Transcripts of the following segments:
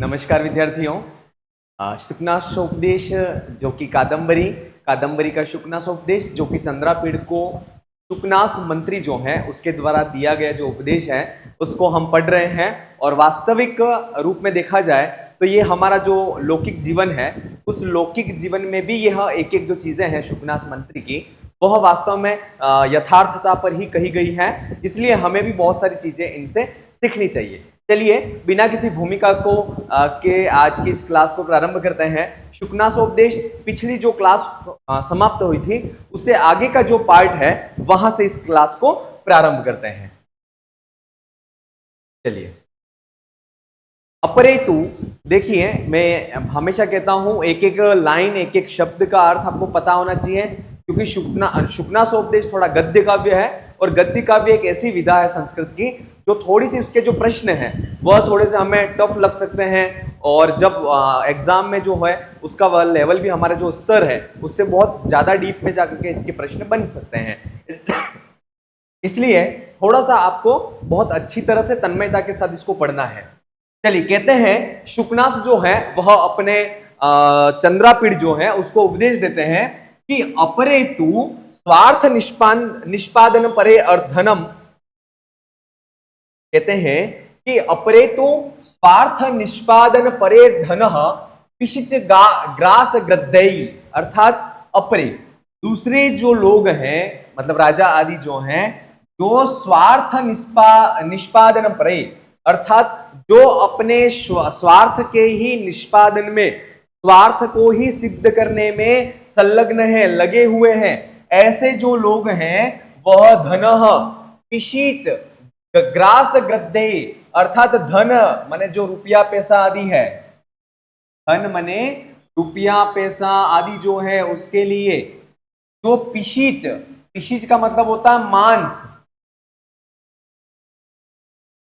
नमस्कार विद्यार्थियों। शुकनासोपदेश जो कि कादम्बरी का शुकनासोपदेश जो कि चंद्रापीड़ को शुकनास मंत्री जो है उसके द्वारा दिया गया जो उपदेश है उसको हम पढ़ रहे हैं। और वास्तविक रूप में देखा जाए तो ये हमारा जो लौकिक जीवन है उस लौकिक जीवन में भी यह एक एक जो चीजें हैं शुकनास मंत्री की वह वास्तव में यथार्थता पर ही कही गई है, इसलिए हमें भी बहुत सारी चीजें इनसे सीखनी चाहिए। चलिए बिना किसी भूमिका को के आज की इस क्लास को प्रारंभ करते हैं। शुकनासोपदेश पिछली जो क्लास समाप्त हुई थी उससे आगे का जो पार्ट है वहां से इस क्लास को प्रारंभ करते हैं। चलिए अपरेतु देखिए, मैं हमेशा कहता हूं एक एक लाइन एक एक शब्द का अर्थ आपको पता होना चाहिए, क्योंकि शुकनासोपदेश थोड़ा गद्य काव्य है और गद्य काव्य एक ऐसी विधा है संस्कृत की जो थोड़ी सी उसके जो प्रश्न हैं वह थोड़े से हमें टफ लग सकते हैं, और जब एग्जाम में जो है उसका वह लेवल भी हमारा जो स्तर है उससे बहुत ज्यादा डीप में जाकर के इसके प्रश्न बन सकते हैं। इसलिए थोड़ा सा आपको बहुत अच्छी तरह से तन्मयता के साथ इसको पढ़ना है। चलिए कहते हैं शुकनास जो है वह अपने चंद्रापीड़ जो है उसको उपदेश देते हैं कि अपरेतु स्वार्थ निष्पादन परे अर्धनम। कहते हैं कि अपरेतु स्वार्थ निष्पादन परे धन पिशिच ग्रास ग्रद्दई, अर्थात अपरे दूसरे जो लोग हैं मतलब राजा आदि जो हैं जो स्वार्थ निष्पादन परे अर्थात जो अपने स्वार्थ के ही निष्पादन में स्वार्थ को ही सिद्ध करने में संलग्न है, लगे हुए हैं, ऐसे जो लोग हैं वह धन पिशिच ग्रास ग्रद्दे अर्थात धन माने जो रुपया पैसा आदि है, धन माने रुपया पैसा आदि जो है उसके लिए जो पिशिच, पिशिच का मतलब होता है मांस,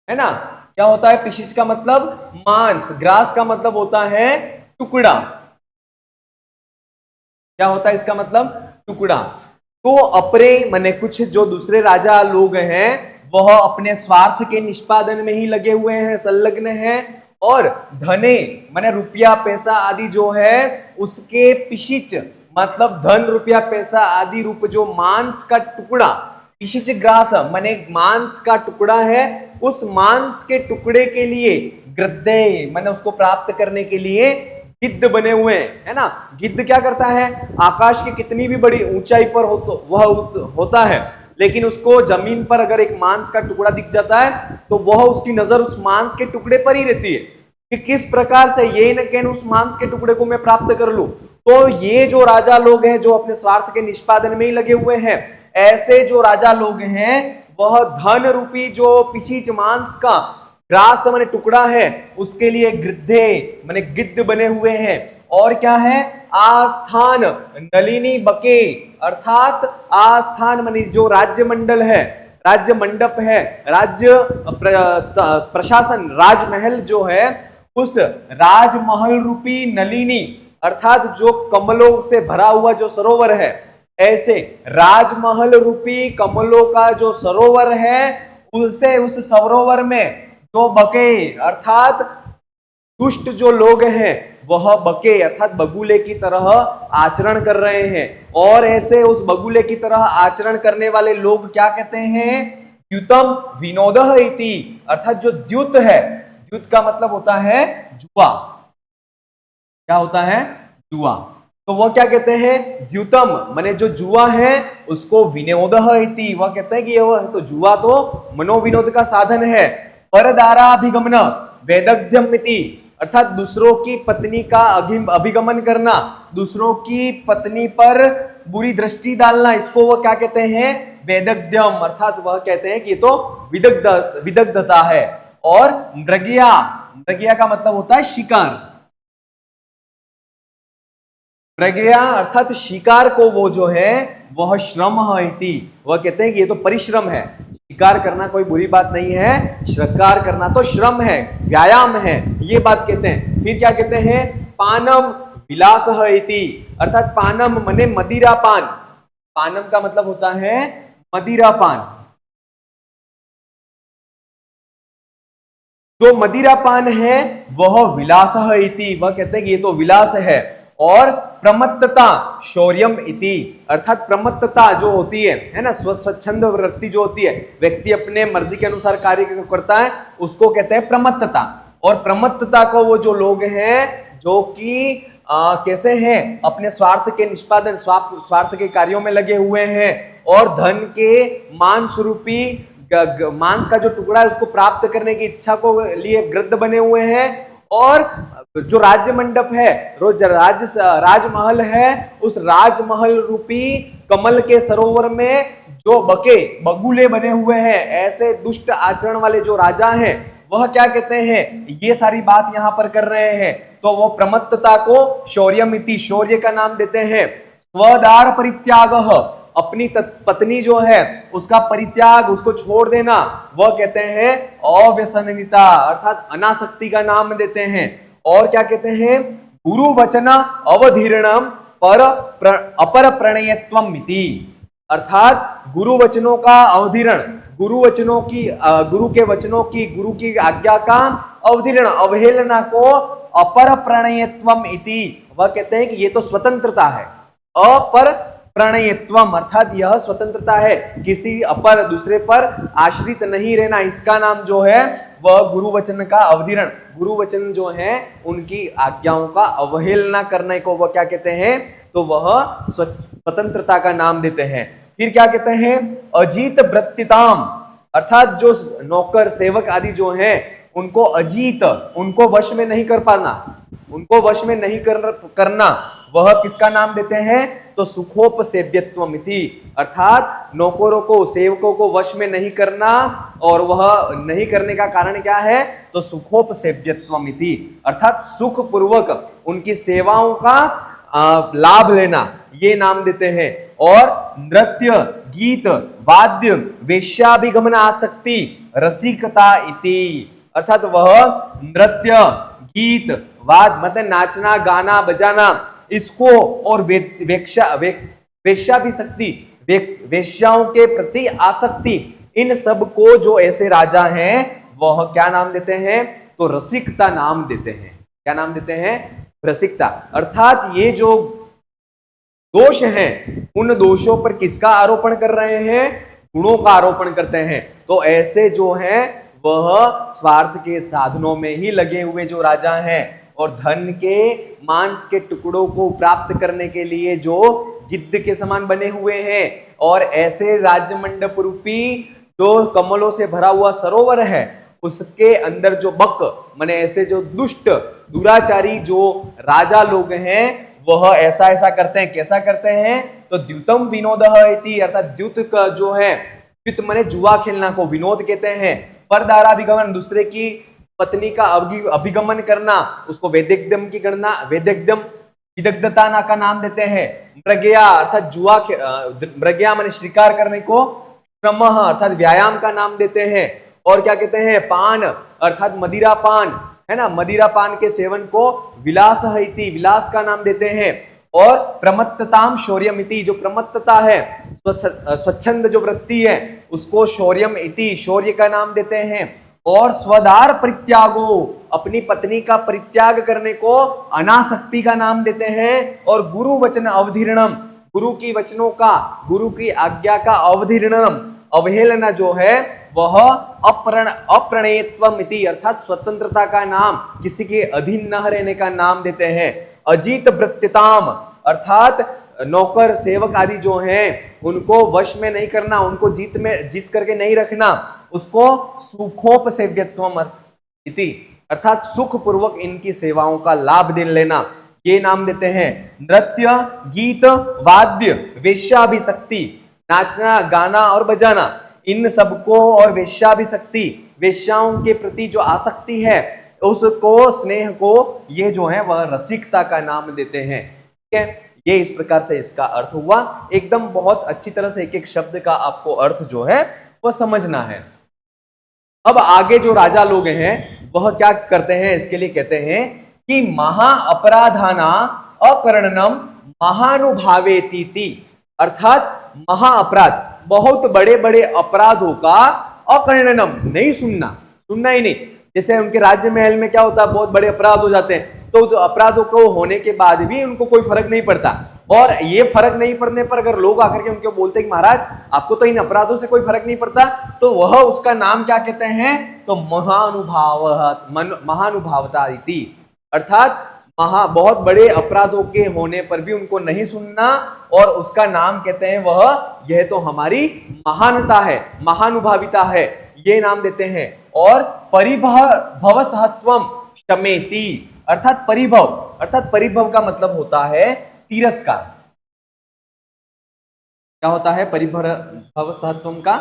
है ना। क्या होता है पिशिच का मतलब? मांस। ग्रास का मतलब होता है टुकड़ा। क्या होता है इसका मतलब? टुकड़ा। तो अपरे माने कुछ जो दूसरे राजा लोग हैं वह अपने स्वार्थ के निष्पादन में ही लगे हुए हैं, संलग्न हैं, और धने माने रुपया पैसा आदि जो है उसके पिशिच मतलब धन रुपया पैसा आदि रूप जो मांस का टुकड़ा, पिशिच ग्रास माने मांस का टुकड़ा है, उस मांस के टुकड़े के लिए ग्रद्दे माने उसको प्राप्त करने के लिए गिद्ध बने हुए हैं, है ना। गिद्ध क्या करता है? आकाश की कितनी भी बड़ी ऊंचाई पर हो तो वह होता है, लेकिन उसको जमीन पर अगर एक मांस का टुकड़ा दिख जाता है तो वह उसकी नजर उस मांस के टुकड़े पर ही रहती है कि किस प्रकार से ये न कहन उस मांस के टुकड़े को मैं प्राप्त कर लूं। तो ये जो राजा लोग हैं जो अपने स्वार्थ के निष्पादन में ही लगे हुए हैं, ऐसे जो राजा लोग हैं वह धन रूपी जो पिशीच मांस का ग्रास माने टुकड़ा है उसके लिए गिद्धे माने गिद्ध बने हुए हैं। और क्या है? आस्थान नलिनी बके अर्थात आस्थान माने जो राज्य मंडल है, राज्य मंडप है, राज्य प्रशासन राजमहल जो है उस राजमहल रूपी नलिनी अर्थात जो कमलों से भरा हुआ जो सरोवर है, ऐसे राजमहल रूपी कमलों का जो सरोवर है उसे उस सरोवर में जो बके अर्थात दुष्ट जो लोग हैं वह बके अर्थात बगुले की तरह आचरण कर रहे हैं। और ऐसे उस बगुले की तरह आचरण करने वाले लोग क्या कहते हैं? द्युतम विनोदः इति, अर्थात जो द्युत है, द्युत का मतलब होता है जुआ। क्या होता है? जुआ। तो वह क्या कहते हैं? द्युतम माने जो जुआ है उसको विनोदः इति, वह कहते हैं कि यह तो जुआ तो मनोविनोद का साधन है। परदाराभिगमन वैदग्ध्यम इति, अर्थात दूसरों की पत्नी का अभिगमन करना, दूसरों की पत्नी पर बुरी दृष्टि डालना, इसको वह क्या कहते हैं? वैदग्ध्यम, अर्थात वह कहते हैं कि ये तो विदग्धता है। और मृगया, मृगया का मतलब होता है शिकार। मृगया अर्थात शिकार को वो जो है वह श्रम है, वह कहते हैं कि ये तो परिश्रम है, शिकार करना कोई बुरी बात नहीं है, शिकार करना तो श्रम है, व्यायाम है, ये बात कहते हैं। फिर क्या कहते हैं? पानम विलास है, अर्थात पानम मने मदिरा पान, पानम का मतलब होता है मदिरा पान। जो मदिरापान है वह विलासः इति, वह कहते हैं कि ये तो विलास है। और प्रमत्तता शौर्यम इति, अर्थात प्रमत्तता जो होती है ना, स्वच्छंद वृत्ति जो होती है, व्यक्ति अपने मर्जी के अनुसार कार्य करता है, उसको कहते हैं प्रमत्तता। और प्रमत्तता को वो जो लोग हैं जो कि कैसे हैं, अपने स्वार्थ के निष्पादन, स्वार्थ के कार्यों में लगे हुए हैं और धन के मान स्वरूपी मांस का जो टुकड़ा है उसको प्राप्त करने की इच्छा को लिए गृद्ध बने हुए हैं। और जो राज्य मंडप है, राजमहल है, उस राजमहल रूपी कमल के सरोवर में जो बगुले बने हुए हैं, ऐसे दुष्ट आचरण वाले जो राजा हैं, वह क्या कहते हैं, ये सारी बात यहां पर कर रहे हैं। तो वो प्रमत्तता को शौर्यमिति, शौर्य का नाम देते हैं। स्वदार परित्यागः, अपनी पत्नी जो है उसका परित्याग, उसको छोड़ देना, वह कहते हैं अव्यसनिता, अर्थात अनासक्ति का नाम देते हैं। और क्या कहते हैं, गुरु वचन अवधीर्णम अपर प्रणयत्वम इति, अर्थात गुरु वचनों का अवधीरण, गुरु की आज्ञा का अवधीरण, अवहेलना को अपर प्रणयत्वम इति, वह कहते हैं कि ये तो स्वतंत्रता है। अपर प्रणयत्वम अर्थात यह स्वतंत्रता है, किसी अपर दूसरे पर आश्रित नहीं रहना, इसका नाम जो है वह गुरु वचन का अवधीरण, गुरु वचन जो है उनकी आज्ञाओं का अवहेलना करने को वह क्या कहते हैं, तो वह स्वतंत्रता का नाम देते हैं। फिर क्या कहते हैं, अजीत वृत्तिताम, अर्थात जो नौकर सेवक आदि जो हैं उनको अजीत, उनको वश में नहीं कर पाना, उनको वश में नहीं करना, वह किसका नाम देते हैं, तो सुखोपसेव्यत्वमिति, अर्थात नौकरों को, सेवकों को वश में नहीं करना, और वह नहीं करने का कारण क्या है, तो सुखोपसेव्यत्वमिति, अर्थात सुख पूर्वक उनकी सेवाओं का लाभ लेना, ये नाम देते हैं। और नृत्य, गीत, वाद्य, वेश्याभिगमन आसक्ति, रसिकता इति, अर्थात वह नृत्य, गीत, वाद मतलब नाचना, गाना, बजाना, इसको, और वेश्या भी शक्ति, वेश्याओं के प्रति आसक्ति, इन सब को जो ऐसे राजा हैं वह क्या नाम देते हैं, तो रसिकता नाम देते हैं। क्या नाम देते हैं, रसिकता। अर्थात ये जो दोष हैं उन दोषों पर किसका आरोपण कर रहे हैं, गुणों का आरोपण करते हैं। तो ऐसे जो हैं वह स्वार्थ के साधनों में ही लगे हुए जो राजा हैं और धन के मांस के टुकड़ों को प्राप्त करने के लिए जो गिद्ध के समान बने हुए हैं, और ऐसे राज्य मंडप रूपी जो कमलों से भरा हुआ सरोवर है उसके अंदर जो बक माने ऐसे जो दुष्ट दुराचारी जो राजा लोग हैं वह ऐसा ऐसा करते हैं। कैसा करते हैं, तो द्युतम विनोदः इति, अर्थात द्युत का जो है, द्युत माने जुआ खेलना को विनोद कहते हैं। परदाराभिगमन, दूसरे की पत्नी का अभिगमन करना, उसको वेदग्धम की गणना, वेदग्धम विदग्धता का नाम देते हैं। मृगया अर्थात जुआ, मृगया माने शिकार करने को श्रमः अर्थात व्यायाम का नाम देते हैं। और क्या कहते हैं, पान अर्थात मदिरा पान है ना, मदिरा पान के सेवन को विलास इति, विलास का नाम देते हैं। और प्रमत्तताम शौर्यमिति, जो प्रमत्तता है, स्वच्छंद जो वृत्ति है उसको शौर्यम इति, शौर्य का नाम देते हैं। और स्वदार परित्यागो, अपनी पत्नी का परित्याग करने को अनासक्ति का नाम देते हैं। और गुरु वचन अवधीर्णम, गुरु की वचनों का, गुरु की आज्ञा का अवधीर्णम, अवहेलना जो है वह अप्रणयत्वम इति, अर्थात स्वतंत्रता का नाम, किसी के अधीन न रहने का नाम देते हैं। अजीत वृत्तिताम, अर्थात नौकर सेवक आदि जो हैं उनको वश में नहीं करना, उनको जीत करके नहीं रखना, उसको सुखोपसेव्यत्वम इति, अर्थात सुख पूर्वक इनकी सेवाओं का लाभ दे लेना, ये नाम देते हैं। नृत्य, गीत, वाद्य, वेश्याभिशक्ति, नाचना, गाना और बजाना, इन सबको, और वेश्याभिशक्ति, वेश्याओं के प्रति जो आसक्ति है उसको, स्नेह को, ये जो है वह रसिकता का नाम देते हैं। ठीक है, ये इस प्रकार से इसका अर्थ हुआ। एकदम बहुत अच्छी तरह से एक एक शब्द का आपको अर्थ जो है वह समझना है। अब आगे जो राजा लोग हैं वह क्या करते हैं, इसके लिए कहते हैं कि महा अपराधाना अकर्णनम महानुभावेति, अर्थात महा अपराध, बहुत बड़े बड़े अपराधों का अकर्णनम, नहीं सुनना, सुनना ही नहीं। जैसे उनके राज्य महल में क्या होता है, बहुत बड़े अपराध हो जाते हैं, तो अपराधों को होने के बाद भी उनको कोई फर्क नहीं पड़ता। और ये फर्क नहीं पड़ने पर अगर लोग आकर के उनको बोलते हैं कि महाराज आपको तो इन अपराधों से कोई फर्क नहीं पड़ता, तो वह उसका नाम क्या कहते हैं, तो महानुभावता इति, अर्थात बहुत बड़े अपराधों के होने पर भी उनको नहीं सुनना, और उसका नाम कहते हैं वह, यह तो हमारी महानता है, महानुभाविता है, ये नाम देते हैं। और परिभव सहत्वम शमेति, अर्थात परिभव का मतलब होता है तिरस्कार। क्या होता है परिभव सहत्वम का?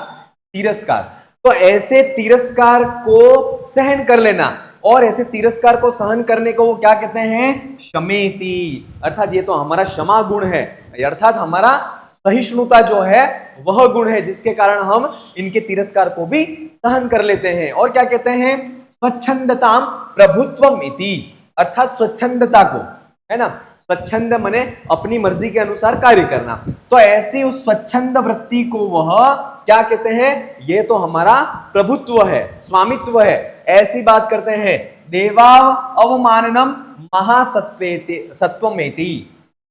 तिरस्कार। तो ऐसे तिरस्कार को सहन कर लेना, और ऐसे तिरस्कार को सहन करने को वो क्या कहते हैं? शमेति, अर्थात ये तो हमारा क्षमा गुण है, अर्थात हमारा सहिष्णुता जो है वह गुण है, जिसके कारण हम इनके तिरस्कार को भी सहन कर लेते हैं। और क्या कहते हैं? स्वच्छंदताम प्रभुत्वम इति, अर्थात स्वच्छंदता को, है ना, स्वच्छंद माने अपनी मर्जी के अनुसार कार्य करना, तो ऐसी उस स्वच्छंद वृत्ति को वह क्या कहते हैं? ये तो हमारा प्रभुत्व है, स्वामित्व है, ऐसी बात करते हैं। देवाव अवमाननम महासत्वमेति,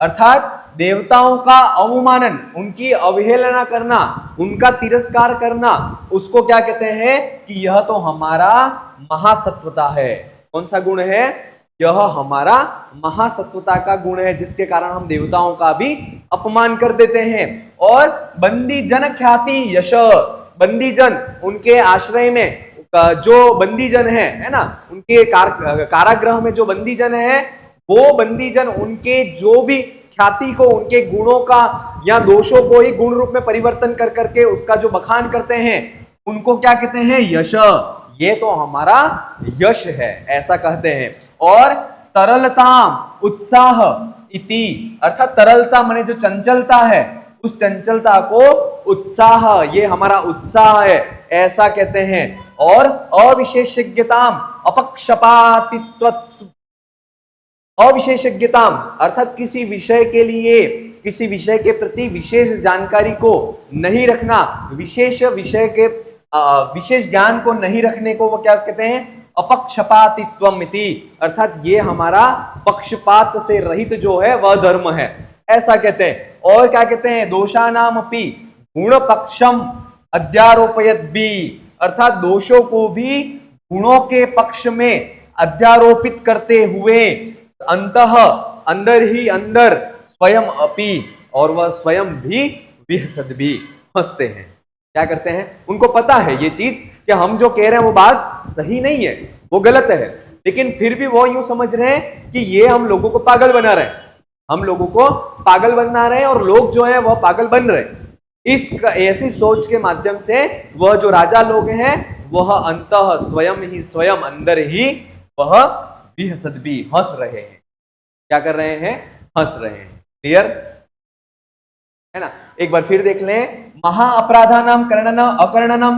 अर्थात देवताओं का अवमानन, उनकी अवहेलना करना, उनका तिरस्कार करना, उसको क्या कहते हैं? कि यह तो हमारा महासत्वता है। कौन सा गुण है? यह हमारा महासत्वता का गुण है, जिसके कारण हम देवताओं का भी अपमान कर देते हैं। और बंदी जन ख्याति यश, बंदी जन, उनके आश्रय में जो बंदी जन है ना, उनके कारागृह में जो बंदी जन है, वो बंदी जन उनके जो भी ख्याति को, उनके गुणों का या दोषों को ही गुण रूप में परिवर्तन कर करके उसका जो बखान करते हैं, उनको क्या कहते हैं? यश, ये तो हमारा यश है, ऐसा कहते हैं। और तरलता उत्साह इति, अर्थात तरलता माने जो चंचलता है, उस चंचलता को उत्साह, ये हमारा उत्साह है, ऐसा कहते हैं। और अविशेषज्ञताम अपक्षपातित्व, अविशेषज्ञताम अर्थात किसी विषय के लिए, किसी विषय के प्रति विशेष जानकारी को नहीं रखना, विशेष विषय के विशेष ज्ञान को नहीं रखने को वो क्या कहते हैं? अपक्षपातित्वम इति, अर्थात ये हमारा पक्षपात से रहित जो है वह धर्म है, ऐसा कहते हैं। और क्या कहते हैं? दोषानामपि गुण पक्षम अध्यारोपयत भी, अर्थात दोषों को भी गुणों के पक्ष में अध्यारोपित करते हुए अंतः, अंदर ही अंदर, स्वयं अपि, और वह स्वयं भी विहसद भी, हंसते हैं। क्या करते हैं? उनको पता है ये चीज कि हम जो कह रहे हैं वो बात सही नहीं है, वो गलत है, लेकिन फिर भी वो यूं समझ रहे हैं कि ये हम लोगों को पागल बना रहे हैं, हम लोगों को पागल बना रहे हैं, और लोग जो है वह पागल बन रहे हैं। इस ऐसी सोच के माध्यम से वह जो राजा लोग हैं वह अंतः स्वयं ही, स्वयं अंदर ही वह विहसद भी, हंस रहे हैं। क्या कर रहे हैं? हंस रहे हैं। क्लियर है ना? एक बार फिर देख लें। महा अपराधानाम करणनम अकरणनम,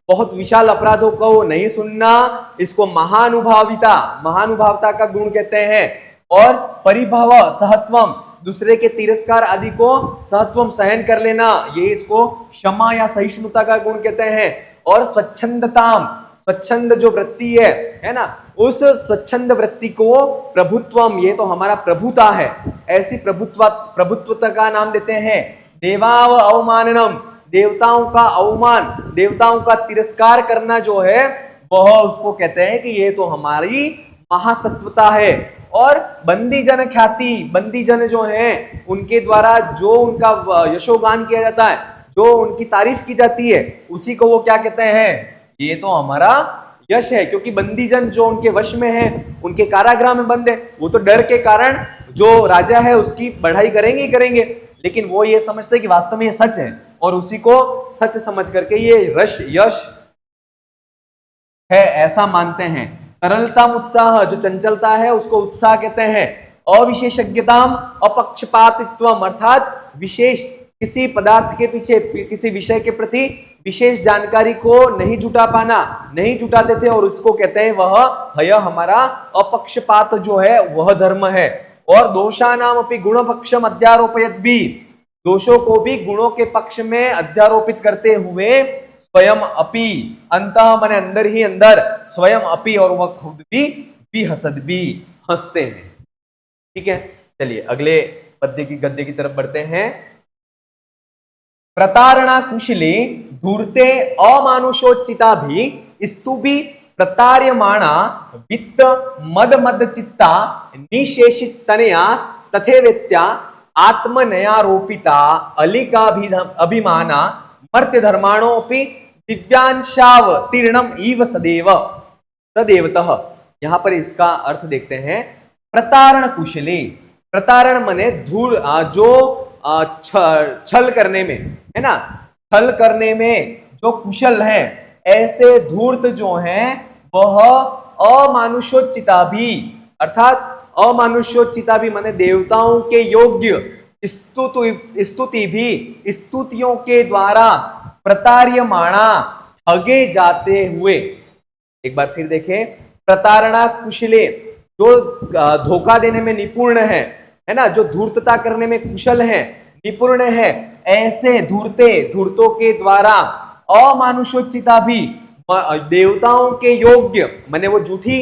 बहुत विशाल अपराधों को नहीं सुनना, इसको महानुभाविता, महानुभावता का गुण कहते हैं। और परिभव सहत्वम, दूसरे के तिरस्कार आदि को सहत्वम सहन कर लेना, ये इसको क्षमा या सहिष्णुता का गुण कहते हैं। और स्वच्छंदताम, स्वच्छंद जो वृत्ति है ना, उस स्वच्छंद वृत्ति को प्रभुत्वम, ये तो हमारा प्रभुता है, ऐसी प्रभुत्वता का नाम देते हैं। देवाव अवमाननम, देवताओं का अवमान, देवताओं का तिरस्कार करना जो है वह उसको कहते हैं कि ये तो हमारी महासत्वता है। और बंदी जन ख्याति, बंदी जन जो है उनके द्वारा जो उनका यशोगान किया जाता है, जो उनकी तारीफ की जाती है, उसी को वो क्या कहते हैं? ये तो हमारा यश है। क्योंकि बंदी जन जो उनके वश में है, उनके कारागृह में बंद है, वो तो डर के कारण जो राजा है उसकी बढ़ाई करेंगे ही करेंगे, लेकिन वो ये समझते कि वास्तव में ये सच है, और उसी को सच समझ करके ये यश है ऐसा मानते हैं। तरलता उत्साह, जो चंचलता है उसको उत्साह कहते हैं। अविशेषज्ञताम अपक्षपातित्वम, अर्थात विशेष किसी पदार्थ के पीछे, किसी विषय के प्रति विशेष जानकारी को नहीं जुटा पाना, नहीं जुटाते थे, और उसको कहते हैं वह यह हमारा अपक्षपात जो है वह धर्म है। और दोषानाम अपि गुण पक्षम अध्यारोपयत भी, दोषों को भी गुणों के पक्ष में अध्यारोपित करते हुए स्वयं अपि, अंतः माने अंदर ही अंदर, स्वयं अपि और वह खुद भी हसद भी, हंसते हैं। ठीक है, चलिए अगले गद्य की तरफ बढ़ते हैं। प्रतारणा कुशले धूर्ते अमानुषोचिता भी स्तुभि प्रतार्यमाणा वित्त मद मद चित्ता निशेषित तनया तथेवेत्या आत्मनयारोपिता अलिका अभिमाना मर्त्य धर्माणोपि दिव्यांशावतीर्णम इव सदैव सदैवतः। यहां पर इसका अर्थ देखते हैं। प्रतारण कुशले, प्रतारण मने धूल, जो छल करने में, है ना, छल करने में जो कुशल है, ऐसे धूर्त जो हैं वह अमानुषोचिता भी, अर्थात अमानुष्योचिता भी माने देवताओं के योग्य स्तुति भी, स्तुतियों के द्वारा प्रतार्यमाणा ठगे जाते हुए। एक बार फिर देखें, प्रतारणा कुशले, जो धोखा देने में निपुण है ना, जो धूर्तता करने में कुशल है, निपुण है, ऐसे धूर्तों के द्वारा अमानुषोचिता भी, देवताओं के योग्य माने वो झूठी,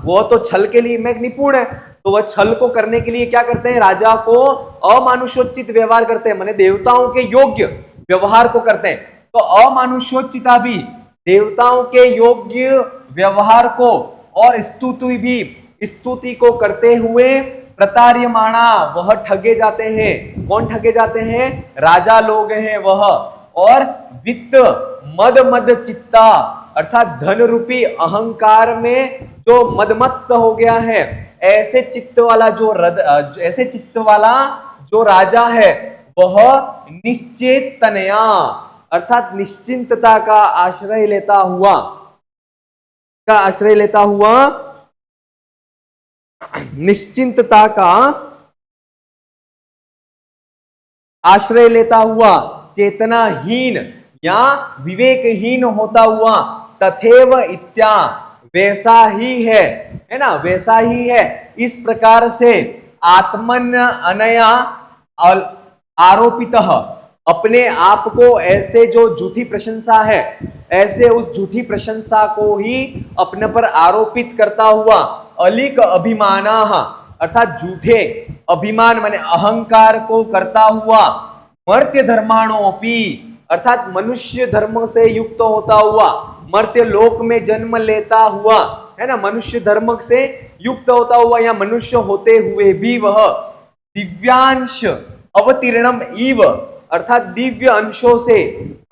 वो तो छल के लिए में निपुण है, तो वह छल को करने के लिए क्या करते हैं, राजा को अमानुषोचित व्यवहार करते हैं, माने देवताओं के योग्य व्यवहार को करते हैं। तो अमानुषोचिता भी, देवताओं के योग्य व्यवहार को और स्तुति को करते हुए प्रतार्यमाणा, वह ठगे जाते हैं। कौन ठगे जाते हैं? राजा लोग हैं वह। और वित्त मद मद चित्ता, अर्थात धन रूपी अहंकार में जो मदमत्त हो गया है, ऐसे चित्त वाला जो राजा है वह निश्चेतनया, अर्थात निश्चिंतता का आश्रय लेता हुआ निश्चिंतता का आश्रय लेता हुआ, चेतनाहीन या विवेकहीन होता हुआ, तथेव इत्या, वैसा ही है ना, वैसा ही है। इस प्रकार से आत्मन अनया आरोपित, अपने आप को ऐसे जो झूठी प्रशंसा है, ऐसे उस झूठी प्रशंसा को ही अपने पर आरोपित करता हुआ, अलिक अभिमाना, अर्थात झूठे अभिमान माने अहंकार को करता हुआ, मर्त्य धर्माणोपि, अर्थात मनुष्य धर्म से युक्त होता हुआ, मर्त्य लोक में जन्म लेता हुआ, है ना, मनुष्य धर्म से युक्त होता हुआ या मनुष्य होते हुए भी वह दिव्यांश अवतीर्णम इव, अर्थात दिव्य अंशों से,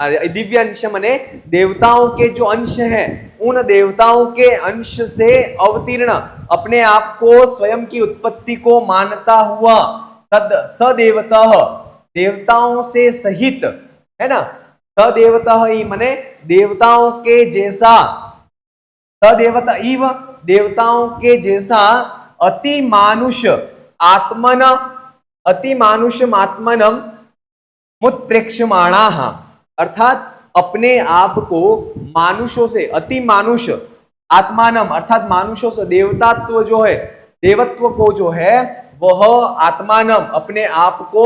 दिव्य अंश माने देवताओं के जो अंश हैं, उन देवताओं के अंश से अवतीर्ण, अपने आप को स्वयं की उत्पत्ति को मानता हुआ, सदेवतः, देवताओं से सहित, है ना, सदेवतः ही माने देवताओं के जैसा, सदेवता इव, देवताओं के जैसा, अति मानुष आत्मनम मुत्प्रेक्षमाणा, अर्थात अपने आप को मानुषों से, अति मानुष, आत्मानम अर्थात मानुषों से, देवतात्व जो है, देवत्व को जो है वह आत्मानम, अपने आप को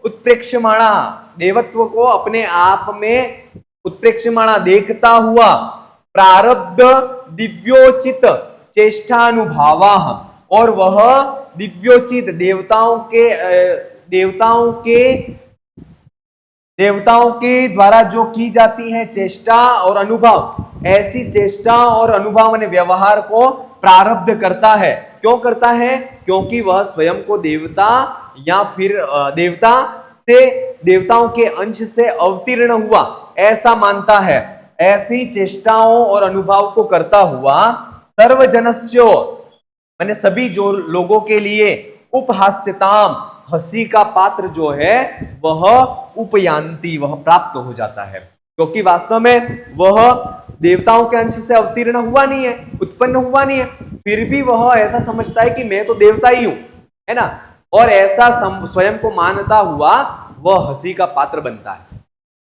उत्प्रेक्षमाणा, देवत्व को अपने आप में उत्प्रेक्षमाणा, देखता हुआ, प्रारब्ध दिव्योचित चेष्टानुभावा, और वह दिव्योचित देवताओं के द्वारा जो की जाती है चेष्टा और अनुभव, ऐसी चेष्टा और अनुभव माने व्यवहार को प्रारब्ध करता है। क्यों करता है? क्योंकि वह स्वयं को देवता या फिर देवताओं के अंश से अवतीर्ण हुआ ऐसा मानता है। ऐसी चेष्टाओं और अनुभव को करता हुआ सर्वजनस्यो माने सभी जो लोगों के लिए उपहास्यताम, हंसी का पात्र जो है वह उपयांति, वह प्राप्त हो जाता है, क्योंकि वास्तव में वह देवताओं के अंश से अवतीर्ण हुआ नहीं है, उत्पन्न हुआ नहीं है, फिर भी वह ऐसा समझता है कि मैं तो देवता ही हूं, है ना, और ऐसा स्वयं को मानता हुआ वह हंसी का पात्र बनता है।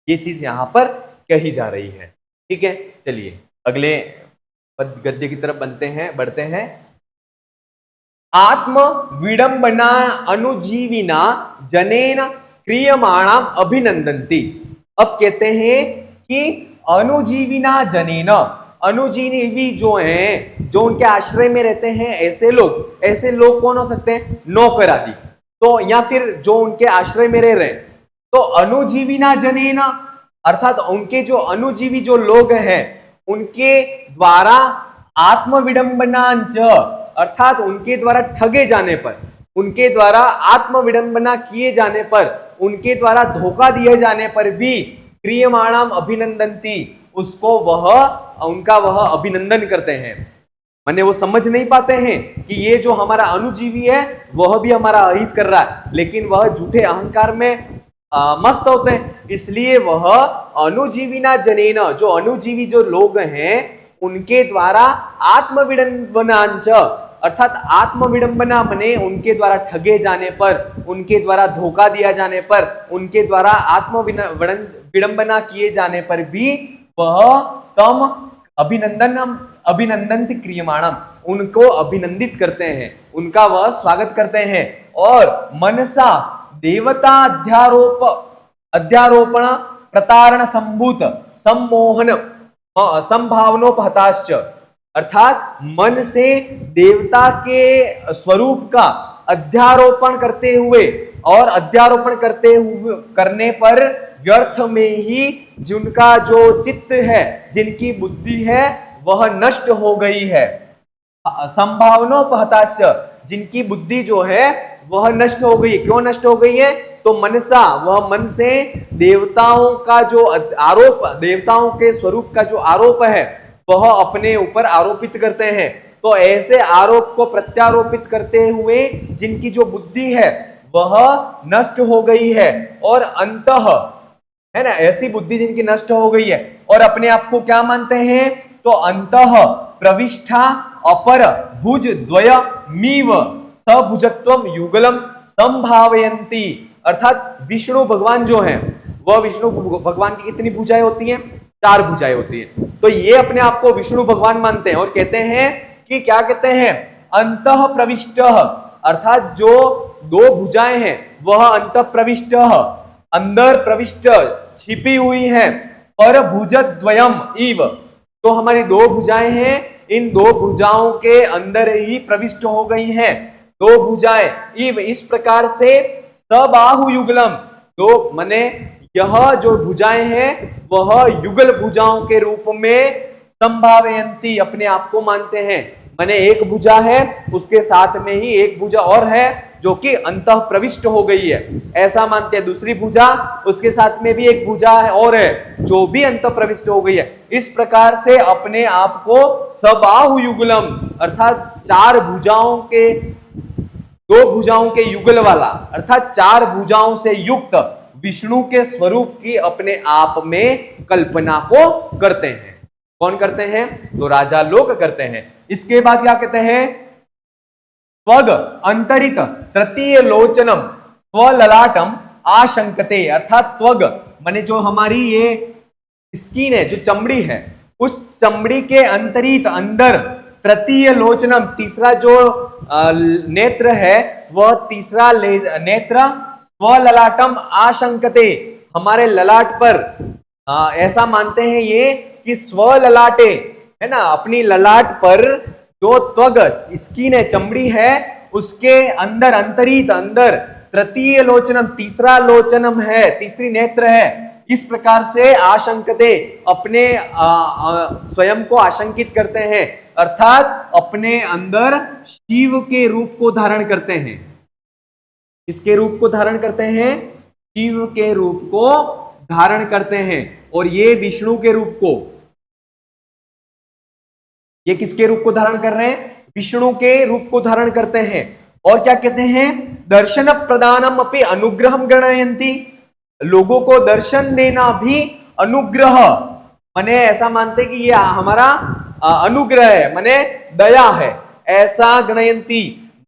ये चीज यहां पर कही जा रही है। ठीक है, चलिए अगले गद्य की तरफ बढ़ते हैं। आत्म विडंबना अनुजीविना जनेन क्रियमाणाम अभिनंदन्ति। अब कहते हैं कि अनुजीविना जनेन, अनुजीवी जो हैं, जो उनके आश्रय में रहते हैं, ऐसे लोग कौन हो सकते हैं? नौकर आदि। तो या फिर जो उनके आश्रय में रह रहे हैं, तो अनुजीविना जनेन अर्थात उनके जो अनुजीवी जो लोग हैं उनके द्वारा आत्मविडंबनांच अर्थात उनके द्वारा ठगे जाने पर, उनके द्वारा आत्मविडंबना किए जाने पर, उनके द्वारा धोखा दिए जाने पर भी क्रियमाणम अभिनंदन्ति, उसको उनका वह अभिनंदन करते हैं। माने वो समझ नहीं पाते हैं कि ये जो हमारा अनुजीवी है वह भी हमारा अहित कर रहा है, लेकिन वह झूठे अहंकार में मस्त होते हैं, इसलिए वह अनुजीविना जनेन, जो अनुजीवी जो लोग हैं उनके द्वारा आत्मविडंबनांच अर्थात आत्मविडंबना मने उनके द्वारा ठगे जाने पर, उनके द्वारा धोखा दिया जाने पर, उनके द्वारा आत्मविडंबना किए जाने पर भी वह तम अभिनंदन क्रियमाणम, उनको अभिनंदित करते हैं, उनका वह स्वागत करते हैं। और मनसा देवता अध्यारोपण प्रतारण संभूत सम्मोहन संभावनोपहताश्च, अर्थात मन से देवता के स्वरूप का अध्यारोपण करते हुए और अध्यारोपण करने पर व्यर्थ में ही जिनका जो चित्त है, जिनकी बुद्धि है वह नष्ट हो गई है। संभावनोपहताश्च, जिनकी बुद्धि जो है वह नष्ट हो गई है। क्यों नष्ट हो गई है? तो मनसा, वह मन से देवताओं का जो आरोप, देवताओं के स्वरूप का जो आरोप है वह अपने ऊपर आरोपित करते हैं। तो ऐसे आरोप को प्रत्यारोपित करते हुए जिनकी जो बुद्धि है वह नष्ट हो गई है, और अंतः है ना, ऐसी बुद्धि जिनकी नष्ट हो गई है और अपने आप को क्या मानते हैं? तो अंतः प्रविष्ठा अपर भुज द्वय मीव सभुजत्वम युगलम संभावयन्ति, अर्थात विष्णु भगवान जो हैं वह विष्णु भगवान की कितनी भुजाएं होती हैं? 4 भुजाएं होती हैं। तो ये अपने आप को विष्णु भगवान मानते हैं और कहते हैं कि क्या कहते हैं? अंतः प्रविष्ट, अर्थात जो 2 भुजाएं हैं वह अंतः प्रविष्ट, अंदर प्रविष्ट छिपी हुई है, पर भुजद्वयम इव, तो हमारी 2 भुजाएं हैं, इन 2 भुजाओं के अंदर ही प्रविष्ट हो गई हैं 2 भुजाएं इव, इस प्रकार से सबाहु युगलम, 2 माने यह जो भुजाएं हैं वह युगल भुजाओं के रूप में संभावयंती, अपने आप को मानते हैं। माने एक भुजा है उसके साथ में ही एक भुजा और है जो कि अंतः प्रविष्ट हो गई है, ऐसा मानते हैं। दूसरी भुजा उसके साथ में भी एक भुजा है और है जो भी अंतः प्रविष्ट हो गई है। इस प्रकार से अपने आप को सबाहु युगलम, अर्थात 4 भुजाओं के, 2 भुजाओं के युगल वाला, अर्थात 4 भुजाओं से युक्त विष्णु के स्वरूप की अपने आप में कल्पना को करते हैं। कौन करते हैं? तो राजा लोग करते हैं। इसके बाद क्या कहते हैं? त्वग अंतरित तृतीय लोचनम स्वललाटम आशंकते, अर्थात त्वग माने जो हमारी ये स्किन है, जो चमड़ी है, उस चमड़ी के अंतरित अंदर तृतीय लोचनम, तीसरा जो नेत्र है वह तीसरा नेत्र स्वललाटम आशंकते, हमारे ललाट पर, ऐसा मानते हैं ये कि स्वललाटे है ना, अपनी ललाट पर जो त्वग स्किन है, चमड़ी है, उसके अंदर अंतरित अंदर तृतीय लोचनम, तीसरा लोचनम है, तीसरी नेत्र है। इस प्रकार से आशंकते, अपने स्वयं को आशंकित करते हैं, अर्थात अपने अंदर शिव के रूप को धारण करते हैं। किसके रूप को धारण करते हैं? शिव के रूप को धारण करते हैं। और ये विष्णु के रूप को, ये किसके रूप को धारण कर रहे हैं? विष्णु के रूप को धारण करते हैं। और क्या कहते हैं? दर्शन प्रदानम अपि अनुग्रहम गणयन्ति, लोगों को दर्शन देना भी अनुग्रह, माने ऐसा मानते कि ये हमारा अनुग्रह है, माने दया है, ऐसा गणयन्ति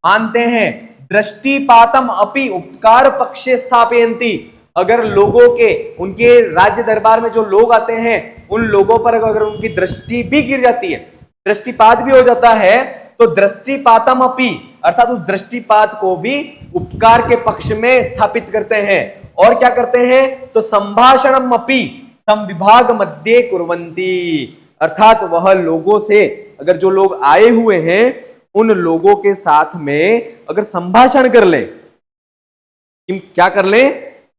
मानते हैं। दृष्टिपातम अपि उपकार पक्षे स्थापयन्ति, अगर लोगों के, उनके राज्य दरबार में जो लोग आते हैं उन लोगों पर अगर उनकी दृष्टि भी गिर जाती है, दृष्टिपात भी हो जाता है, तो दृष्टिपातम अपि, अर्थात उस दृष्टिपात को भी उपकार के पक्ष में स्थापित करते हैं। और क्या करते हैं? तो संभाषणम अपि, संविभाग मध्ये कुर्वन्ति, अर्थात वह लोगों से, अगर जो लोग आए हुए हैं उन लोगों के साथ में अगर संभाषण कर ले, क्या कर ले,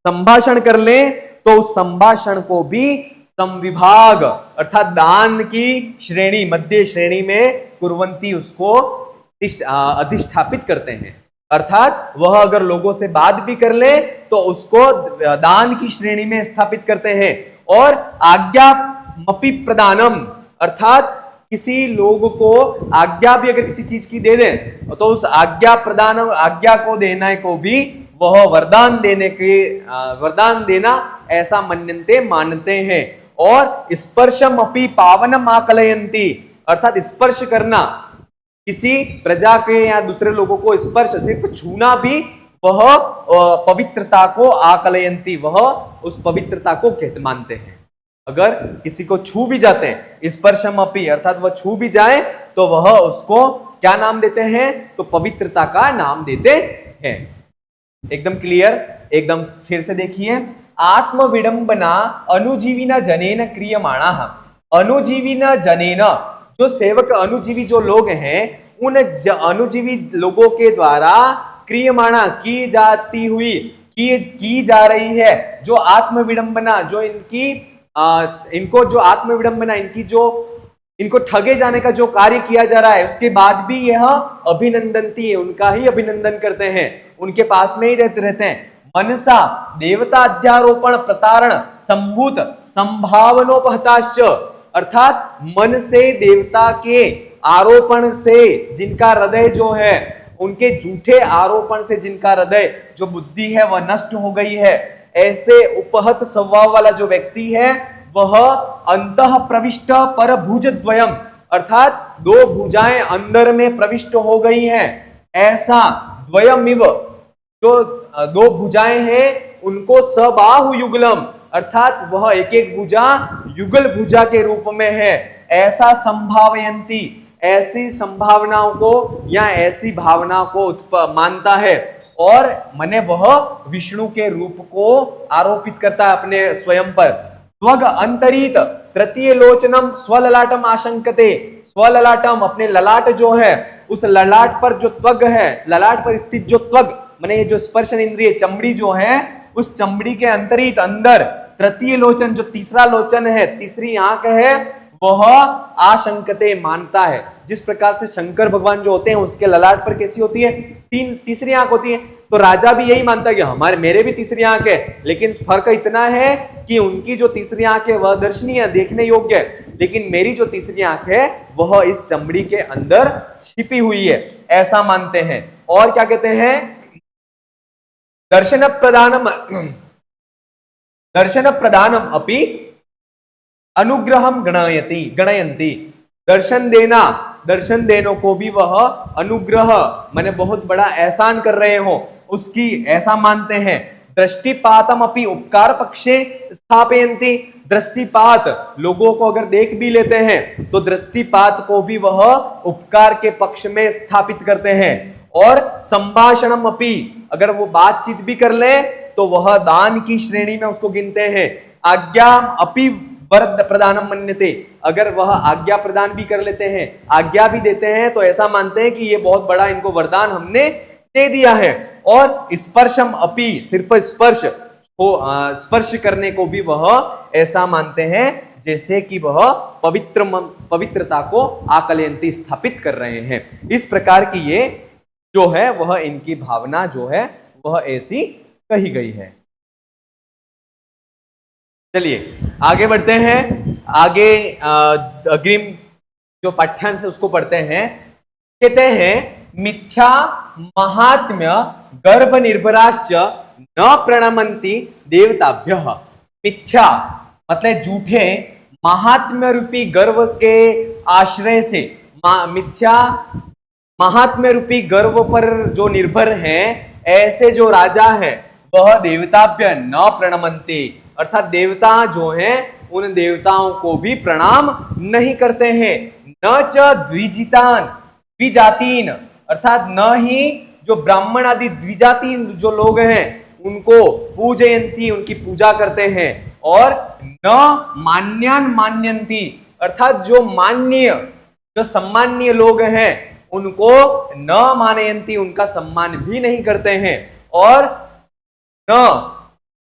संभाषण कर ले, तो उस संभाषण को भी संविभाग अर्थात दान की श्रेणी, मध्य श्रेणी में कुर्वन्ति, उसको अधिष्ठापित करते हैं। अर्थात वह अगर लोगों से बात भी कर ले तो उसको दान की श्रेणी में स्थापित करते हैं। और आज्ञामपि प्रदानम, अर्थात किसी लोग को आज्ञा भी अगर किसी चीज की दे दें तो उस आज्ञा प्रदान, आज्ञा को देना को भी वह वरदान देने के, वरदान देना ऐसा मन्यन्ते, मानते हैं। और स्पर्शमपि पावनम आकलयन्ति, अर्थात स्पर्श करना, किसी प्रजा के या दूसरे लोगों को स्पर्श, सिर्फ छूना भी वह पवित्रता को आकलयन्ति, वह उस पवित्रता को मानते हैं। अगर किसी को छू भी जाते हैं, स्पर्शमपि अर्थात वह छू भी जाए तो वह उसको क्या नाम देते हैं, तो पवित्रता का नाम देते हैं। एकदम क्लियर, एकदम फिर से देखिए, आत्म विडंबना अनुजीविना जनेन क्रियमाणा, अनुजीविना जनेन, जो सेवक अनुजीवी जो लोग हैं उन अनुजीवी लोगों के द्वारा क्रियमाणा की जाती हुई, की जा रही है जो आत्म विडंबना, जो इनको जो आत्म विडंबना, इनको ठगे जाने का जो कार्य किया जा रहा है, उसके बाद भी यह अभिनंदनती है, उनका ही अभिनंदन करते हैं, उनके पास में ही रहते हैं। मनसा देवता अध्यारोपण प्रतारण संभूत संभावनोपहताश्च, अर्थात मन से देवता के आरोपण से जिनका हृदय जो है, उनके झूठे आरोपण से जिनका हृदय, जो बुद्धि है वह नष्ट हो गई है, ऐसे उपहत स्वभाव वाला जो व्यक्ति है वह अंतः प्रविष्ट पर भुज द्वयम, अर्थात दो भुजाएं अंदर में प्रविष्ट हो गई हैं, ऐसा द्वयमिव, जो दो भुजाएं हैं उनको सबाहु युगलम, अर्थात वह एक एक भुजा युगल भुजा के रूप में है, ऐसा संभावयंती, ऐसी संभावनाओं को या ऐसी भावना को मानता है। और मने वह विष्णु के रूप को आरोपित करता है अपने स्वयं पर। स्वग अंतरित तृतीय लोचनम स्वललाटम आशंकते, स्वललाटम अपने ललाट जो है, उस ललाट पर जो त्वग है, ललाट पर स्थित जो त्वग माने जो स्पर्शन इंद्रिय चमड़ी जो है, उस चमड़ी के अंतरित अंदर तृतीय लोचन, जो तीसरा लोचन है, तीसरी आंख है, वह आशंकते मानता है। जिस प्रकार से शंकर भगवान जो होते हैं उसके ललाट पर कैसी होती है, तीसरी आंख होती है, तो राजा भी यही मानता है कि मेरे भी तीसरी आंख है, लेकिन फर्क इतना है कि उनकी जो तीसरी आंख है वह दर्शनीय, देखने योग्य है, लेकिन मेरी जो तीसरी आंख है वह इस चमड़ी के अंदर छिपी हुई है, ऐसा मानते हैं। और क्या कहते हैं, दर्शन प्रदानम अपि अनुग्रहम गणयंती, दर्शन देने को भी वह अनुग्रह माने बहुत बड़ा एहसान कर रहे हो उसकी, ऐसा मानते हैं। दृष्टिपातम अपि उपकार पक्षे स्थापयन्ति, दृष्टिपात लोगों को अगर देख भी लेते हैं तो दृष्टिपात को भी वह उपकार के पक्ष में स्थापित करते हैं। और संभाषणम अपि, अगर वो बातचीत भी कर ले तो वह दान की श्रेणी में उसको गिनते हैं। आज्ञा अपि वर प्रदानम मन्यते, अगर वह आज्ञा प्रदान भी कर लेते हैं, आज्ञा भी देते हैं, तो ऐसा मानते हैं कि ये बहुत बड़ा इनको वरदान हमने दे दिया है। और स्पर्शम अपि, सिर्फ स्पर्श करने को भी वह ऐसा मानते हैं जैसे कि वह पवित्रता को आकलयंती, स्थापित कर रहे हैं। इस प्रकार की ये जो है वह इनकी भावना जो है वह ऐसी कही गई है। चलिए आगे बढ़ते हैं, आगे अग्रिम जो पाठ्यांश है उसको पढ़ते हैं। कहते हैं मिथ्या महात्म्य गर्भ निर्भराश्च न प्रणमन्ति देवताभ्यः, मिथ्या मतलब झूठे, महात्म्य रूपी गर्व के आश्रय से, मिथ्या महात्म्य रूपी गर्व पर जो निर्भर हैं, ऐसे जो राजा हैं वह देवताभ्य न प्रणमन्ति, अर्थात देवता जो हैं उन देवताओं को भी प्रणाम नहीं करते हैं। न च द्विजातीन, अर्थात न ही जो ब्राह्मण आदि द्विजातीन जो लोग हैं उनको पूजयंती, उनकी पूजा करते हैं। और न मान्यान मान्यंती, अर्थात जो मान्य, जो सम्मान्य लोग हैं उनको न मानयंती, उनका सम्मान भी नहीं करते हैं, और न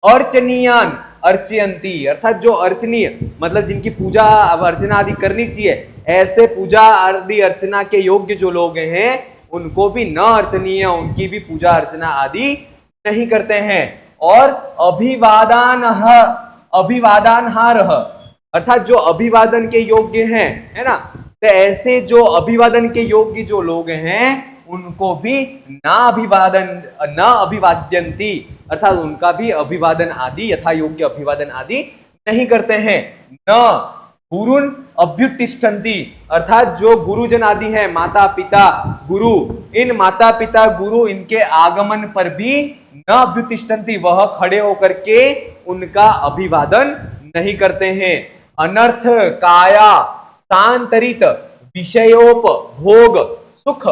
अर्चनीयान अर्चयंती, अर्थात जो अर्चनीय मतलब जिनकी पूजा अर्चना आदि करनी चाहिए, ऐसे पूजा आदि अर्चना के योग्य जो लोग हैं उनको भी न अर्चनीय, उनकी भी पूजा अर्चना आदि नहीं करते हैं। और अभिवादानहार, अर्थात जो अभिवादन के योग्य हैं, है ना, तो ऐसे जो अभिवादन के योग्य जो लोग हैं उनको भी न अभिवाद्यंती, अर्थात उनका भी अभिवादन आदि यथा योग्य अभिवादन आदि नहीं करते हैं। न गुरुन अभ्युत्तिष्ठन्ति, अर्थात जो गुरुजन आदि हैं, माता पिता गुरु, इन माता पिता गुरु इनके आगमन पर भी न अभ्युत्तिष्ठन्ति, वह खड़े होकर के उनका अभिवादन नहीं करते हैं। अनर्थ काया स्थान्तरित विषयोपभोग सुख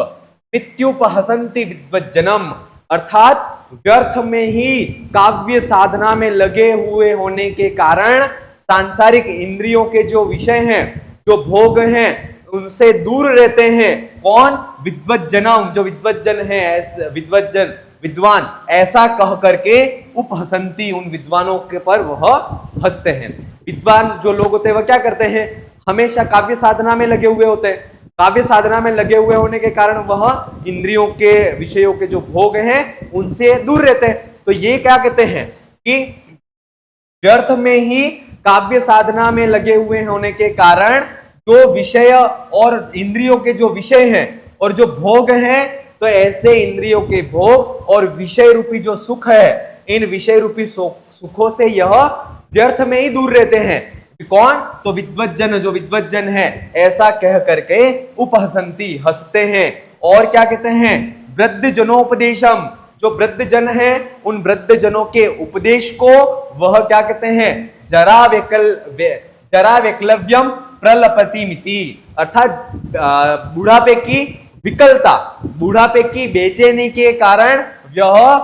मृत्युपहसन्ति विद्वज्जनम, अर्थात व्यर्थ में ही काव्य साधना में लगे हुए होने के कारण सांसारिक इंद्रियों के जो विषय हैं, जो भोग हैं, उनसे दूर रहते हैं। कौन? विद्वज्जनम, जो विद्वज्जन है, विद्वान, ऐसा कह करके उपहसंती, उन विद्वानों के पर वह हंसते हैं। विद्वान जो लोग होते हैं वह क्या करते हैं? हमेशा काव्य साधना में लगे हुए होते हैं। काव्य साधना में लगे हुए होने के कारण वह इंद्रियों के विषयों के जो भोग हैं उनसे दूर रहते हैं। तो ये क्या कहते हैं कि व्यर्थ में ही काव्य साधना में लगे हुए होने के कारण जो विषय और इंद्रियों के जो विषय हैं और जो भोग हैं, तो ऐसे इंद्रियों के भोग और विषय रूपी जो सुख है, इन विषय रूपी सुखों से यह व्यर्थ में ही दूर रहते हैं। कौन? तो विद्वज्जन, जो विद्वज्जन है, ऐसा कह करके उपहसंती, हंसते हैं। और क्या कहते हैं? वृद्ध जनोपदेशम, जो वृद्ध जन है उन वृद्ध जनों के उपदेश को वह क्या कहते हैं? जरा वैकलव्यम प्रलपतिमिति, अर्थात बुढ़ापे की विकलता, बुढ़ापे की बेचैनी के कारण यह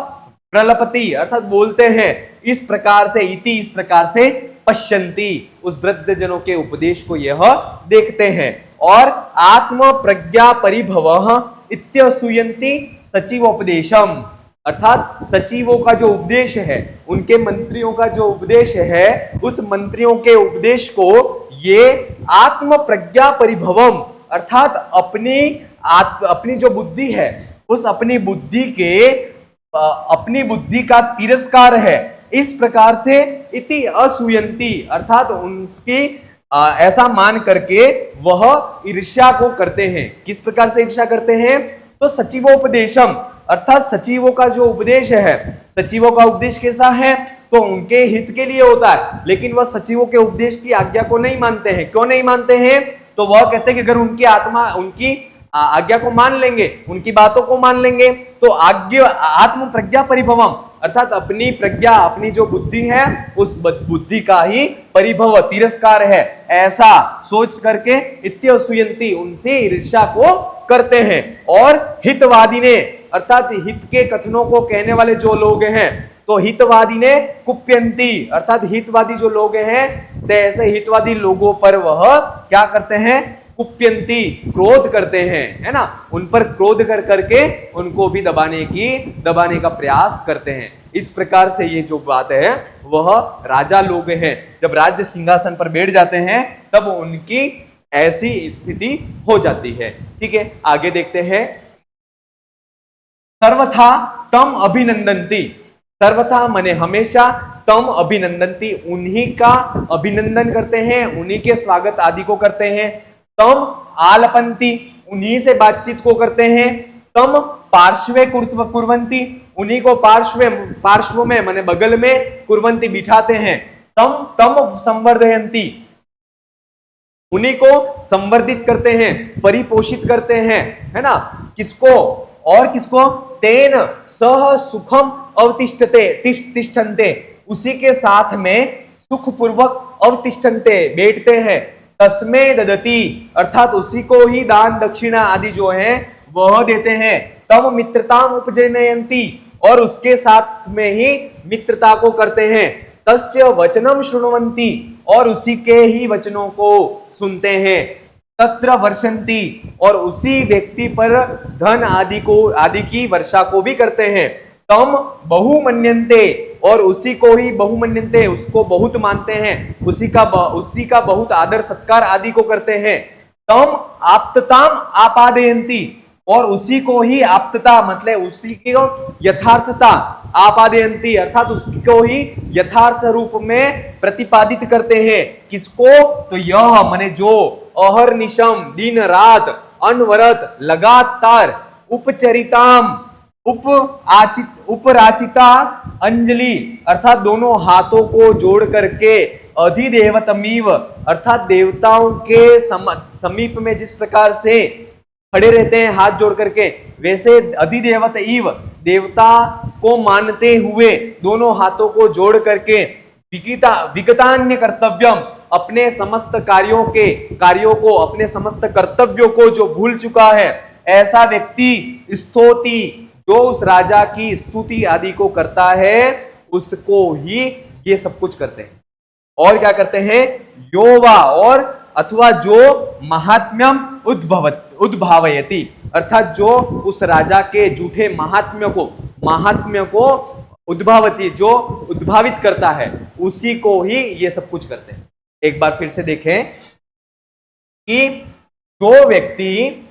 प्रलपति अर्थात बोलते हैं। इस प्रकार से इति, इस प्रकार से पश्यन्ति, उस वृद्ध जनों के उपदेश को यह देखते हैं। और आत्म प्रज्ञा परिभव इत्यसूयन्ति सचिवोपदेशम, अर्थात सचिवों का जो उपदेश है, उनके मंत्रियों का जो उपदेश है, उस मंत्रियों के उपदेश को ये आत्म प्रज्ञा परिभवम, अर्थात अपनी जो बुद्धि है, उस अपनी बुद्धि का तिरस्कार है, इस प्रकार से इति असूयन्ति, अर्थात उनकी ऐसा मान करके वह ईर्ष्या को करते हैं। किस प्रकार से ईर्ष्या करते हैं? तो सचिवोपदेशम, अर्थात सचिवों का जो उपदेश है, सचिवों का उपदेश कैसा है? तो उनके हित के लिए होता है, लेकिन वह सचिवों के उपदेश की आज्ञा को नहीं मानते हैं। क्यों नहीं मानते हैं? तो वह कहते हैं कि अगर उनकी आज्ञा को मान लेंगे, उनकी बातों को मान लेंगे, तो आत्म प्रज्ञा परिभवम, अर्थात अपनी प्रज्ञा, अपनी जो बुद्धि है, उस बुद्धि का ही परिभव, तिरस्कार है, ऐसा सोच करके इत्यसूयन्ति, उनसे ईर्ष्या को करते हैं। और हितवादी ने, अर्थात हित के कथनों को कहने वाले जो लोग हैं, तो हितवादी ने कुप्यंती, अर्थात हितवादी जो लोग हैं, तो ऐसे हितवादी लोगों पर वह क्या करते हैं? कुप्यंती, क्रोध करते हैं, है ना, उन पर क्रोध कर करके उनको भी दबाने का प्रयास करते हैं। इस प्रकार से ये जो बात है वह राजा लोग हैं, जब राज्य सिंहासन पर बैठ जाते हैं तब उनकी ऐसी स्थिति हो जाती है। ठीक है, आगे देखते हैं। सर्वथा तम अभिनंदन्ति, सर्वथा माने हमेशा, तम अभिनंदन्ति, उन्हीं का अभिनंदन करते हैं, उन्हीं के स्वागत आदि को करते हैं। तम आलपंती, उन्हीं से बातचीत को करते हैं। तम पार्श्वे कुर्वन्ति, उन्हीं को पार्श्व में माने बगल में कुर्वन्ति बिठाते हैं। तम संवर्धयन्ति, उन्हीं को संवर्धित करते हैं, परिपोषित करते हैं, है ना। किसको? और किसको? तेन सह सुखम अवतिष्ठन्ते, उसी के साथ में सुखपूर्वक अवतिष्ठन्ते, बैठते हैं। तस्मै ददति, अर्थात उसी को ही दान दक्षिणा आदि जो है वह देते हैं। तम मित्रताम उपजनयन्ति, और उसके साथ में ही मित्रता को करते हैं। तस्य वचनम शृण्वन्ति, और उसी के ही वचनों को सुनते हैं, तत्र वर्षन्ति, और उसी व्यक्ति पर धन आदि की वर्षा को भी करते हैं, तम बहुमन्यन्ते, और उसी को ही बहुमन्यन्ते, उसको बहुत मानते हैं, उसी का बहुत आदर सत्कार आदि को करते हैं, तम आप्तताम आपादयन्ति, और उसी को ही आप्तता मतलब उसी की यथार्थता, आपादयन्ति अर्थात उसको ही यथार्थ रूप में प्रतिपादित करते हैं। किसको? तो यह माने जो अहर्निशम दिन रात अनवरत लगातार उपचरिताम उपराचिता अंजलि अर्थात दोनों हाथों को जोड़ करके अधिदेवतमीव अर्थात देवताओं के समीप में जिस प्रकार से खड़े रहते हैं हाथ जोड़ करके, वैसे अधिदेवत इव देवता को मानते हुए दोनों हाथों को जोड़ करके विगतान्य कर्तव्यम अपने समस्त कार्यों को अपने समस्त कर्तव्यों को जो भूल चुका है, ऐसा व्यक्ति स्तोति जो उस राजा की स्तुति आदि को करता है, उसको ही ये सब कुछ करते हैं। और क्या करते हैं? योवा और अथवा जो महात्म्यम उद्भावयति अर्थात जो उस राजा के झूठे महात्म्य को उद्भावती जो उद्भावित करता है, उसी को ही ये सब कुछ करते हैं। एक बार फिर से देखें कि जो व्यक्ति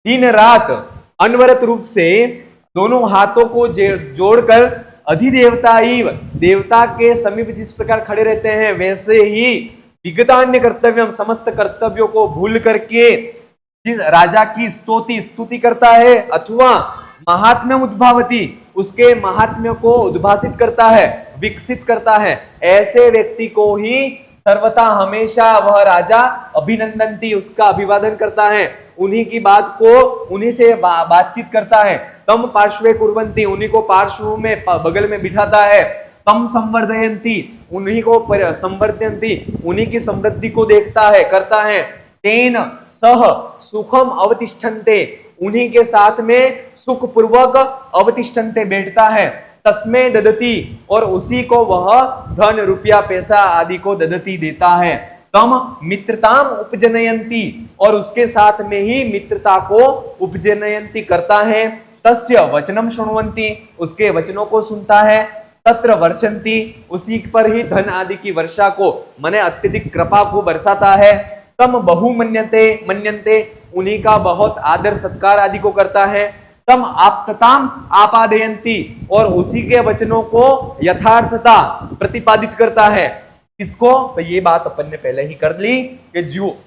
दिन रात अनवरत रूप से दोनों हाथों को जोड़कर अधिदेवता इव देवता के समीप जिस प्रकार खड़े रहते हैं, वैसे ही विगतान्य कर्तव्यम समस्त कर्तव्यों को भूल करके जिस राजा की स्तुति करता है, अथवा महात्म्यम उद्भावती उसके महात्म्य को उद्भासित करता है, विकसित करता है, ऐसे व्यक्ति को ही सर्वथा हमेशा वह राजा अभिनंदनती उसका अभिवादन करता है, उन्हीं की बात को उन्हीं से बातचीत करता है, तम पार्श्वे कुर्वन्ति उन्हीं को पार्श्व में बगल में बिठाता है, तम संवर्धयन्ति उन्हीं को संवर्धयन्ति उन्हीं की समृद्धि को देखता है करता है, तेन सह सुखम अवतिष्ठन्ते उन्हीं के साथ में सुख पूर्वक अवतिष्ठन्ते बैठता है, तस्मै ददति और उसी को वह धन रुपया पैसा आदि को ददति देता है, तम मित्रताम उपजनयन्ति और उसके साथ में ही मित्रता को उपजनयन्ति करता है, तस्य वचनम शृण्वन्ति उसके वचनों को सुनता है, तत्र वर्षन्ति उसी पर ही धन आदि की वर्षा को माने अत्यधिक कृपा को बरसाता है, तम बहुमन्यन्ते उन्हीं का बहुत आदर सत्कार आदि को करता है, तम आप्तताम आपादयन्ति और उसी के वचनों को यथार्थता प्रतिपादित करता है। किसको? तो ये बात अपन ने पहले ही कर ली कि जो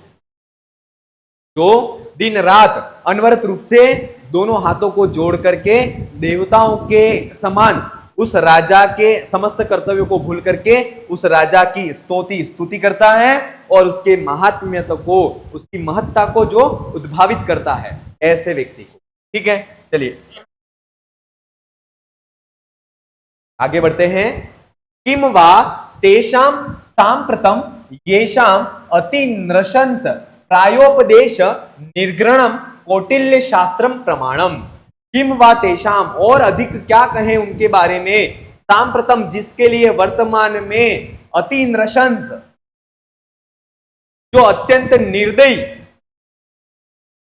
दिन रात अनवरत रूप से दोनों हाथों को जोड़ करके देवताओं के समान उस राजा के समस्त कर्तव्यों को भूल करके उस राजा की स्तुति करता है और उसके महात्म्य को उसकी महत्ता को जो उद्भावित करता है, ऐसे व्यक्ति को। ठीक है, चलिए आगे बढ़ते हैं। किम वा तेषाम सांप्रतम येषाम अति नृशंस प्रायोपदेश निर्ग्रणम कौटिल्य शास्त्रम प्रमाणम। किम वा तेषाम और अधिक क्या कहें उनके बारे में, सांप्रतम जिसके लिए वर्तमान में अति नृशंस जो अत्यंत निर्दयी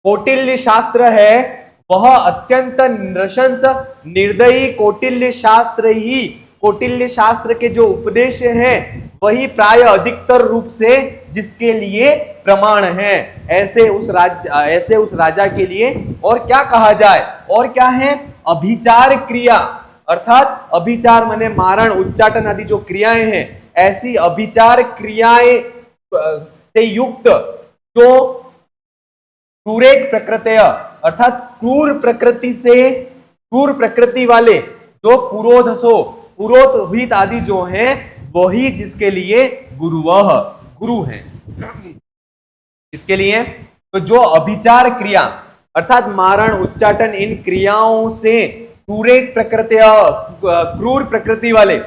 कौटिल्य शास्त्र है, वह अत्यंत नृशंस निर्दयी कौटिल्य शास्त्र के जो उपदेश है वही प्राय अधिकतर रूप से जिसके लिए प्रमाण है, ऐसे उस राजा के लिए। और क्या कहा जाए, और क्या है? अभिचार क्रिया अर्थात अभिचार माने मारण उच्चाटन आदि जो क्रियाएं हैं, ऐसी अभिचार क्रियाएं से युक्त जो क्रूरेक प्रकृति अर्थात क्रूर प्रकृति वाले जो पुरोहित आदि जो हैं, वही जिसके लिए गुरु हैं। इसके लिए तो जो अभिचार क्रिया अर्थात मारण उच्चाटन इन क्रियाओं से क्रूर प्रकृति वाले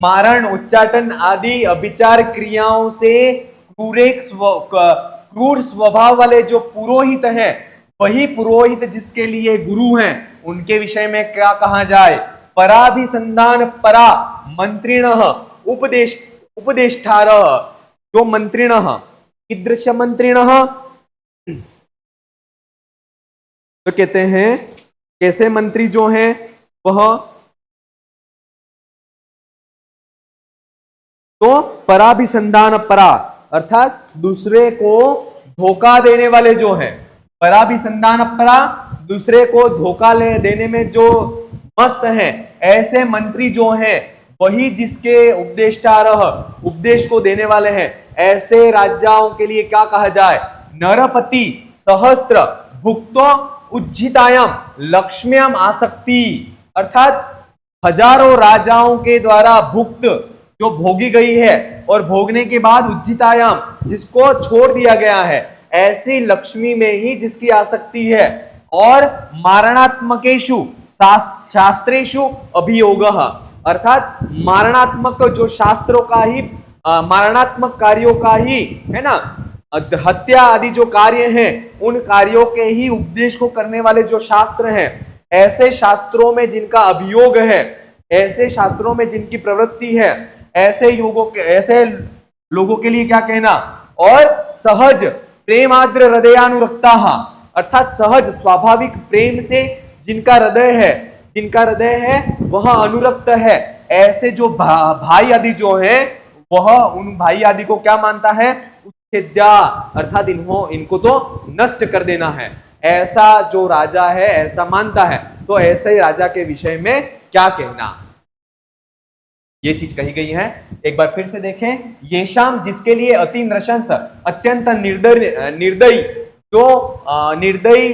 मारण उच्चाटन आदि अभिचार क्रियाओं से क्रूर स्वभाव वाले जो पुरोहित हैं, वही पुरोहित जिसके लिए गुरु हैं, उनके विषय में क्या कहा जाए? पराभिसंधान परा मंत्रिणः उपदेष्टारः, जो मंत्रिणः, कीदृश मंत्रिणः, तो कहते हैं कैसे मंत्री जो हैं वह, तो पराभिसंधान परा, अर्थात दूसरे को धोखा देने वाले जो हैं, पराभिसंधान परा, दूसरे को धोखा देने में जो मस्त हैं, ऐसे मंत्री जो हैं वही जिसके उपदेष्टारः, उपदेश को देने वाले हैं, ऐसे राजाओं के लिए क्या कहा जाए, नरपति सहस्त्र भुक्तो उज्जितायाम लक्ष्म्याम आसक्ति, अर्थात हजारों राजाओं के द्वारा भुक्त जो भोगी गई है और भोगने के बाद उज्जितायाम जिसको छोड़ दिया गया है, ऐसी लक्ष्मी में ही जिसकी आसक्ति है, और मारणात्मकेषु शास्त्रेषु अभियोगः, अर्थात मारणात्मक जो शास्त्रों का ही, मारणात्मक कार्यों का ही है ना, हत्या आदि जो कार्य हैं उन कार्यों के ही उपदेश को करने वाले जो शास्त्र हैं, ऐसे शास्त्रों में जिनका अभियोग है, ऐसे शास्त्रों में जिनकी प्रवृत्ति है, ऐसे लोगों के लिए क्या कहना, और सहज प्रेमाद्र हृदयानुरक्ता, अर्थात सहज स्वाभाविक प्रेम से जिनका हृदय है वह अनुरक्त है, ऐसे जो भाई आदि जो है वह उन भाई आदि को क्या मानता है, उच्छेद्या, अर्थात इनको तो नष्ट कर देना है, ऐसा जो राजा है ऐसा मानता है। तो ऐसे ही राजा के विषय में क्या कहना, ये चीज कही गई है। एक बार फिर से देखें, ये शाम जिसके लिए अति नृशंस अत्यंत निर्दयी जो निर्दयी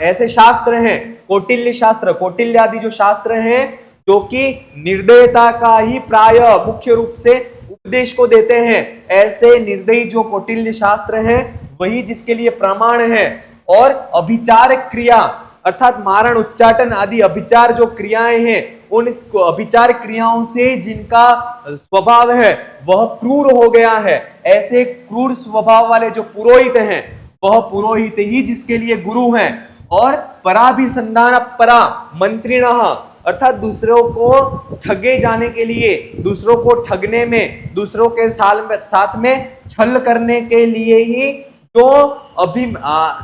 ऐसे शास्त्र हैं, कौटिल्य शास्त्र, कौटिल्य आदि जो शास्त्र हैं जो कि निर्दयता का ही प्राय मुख्य रूप से उपदेश को देते हैं, ऐसे निर्दयी जो कौटिल्य शास्त्र हैं वही जिसके लिए प्रमाण है। और अभिचार क्रिया अर्थात मारण उच्चाटन आदि अभिचार जो क्रियाएं हैं, उन अभिचार क्रियाओं से जिनका स्वभाव है वह क्रूर हो गया है, ऐसे क्रूर स्वभाव वाले जो पुरोहित हैं वह पुरोहित ही जिसके लिए गुरु हैं। और पराभिसंधान परा मंत्रिणः अर्थात दूसरों को ठगे जाने के लिए, दूसरों को ठगने में, दूसरों के साथ में छल करने के लिए ही जो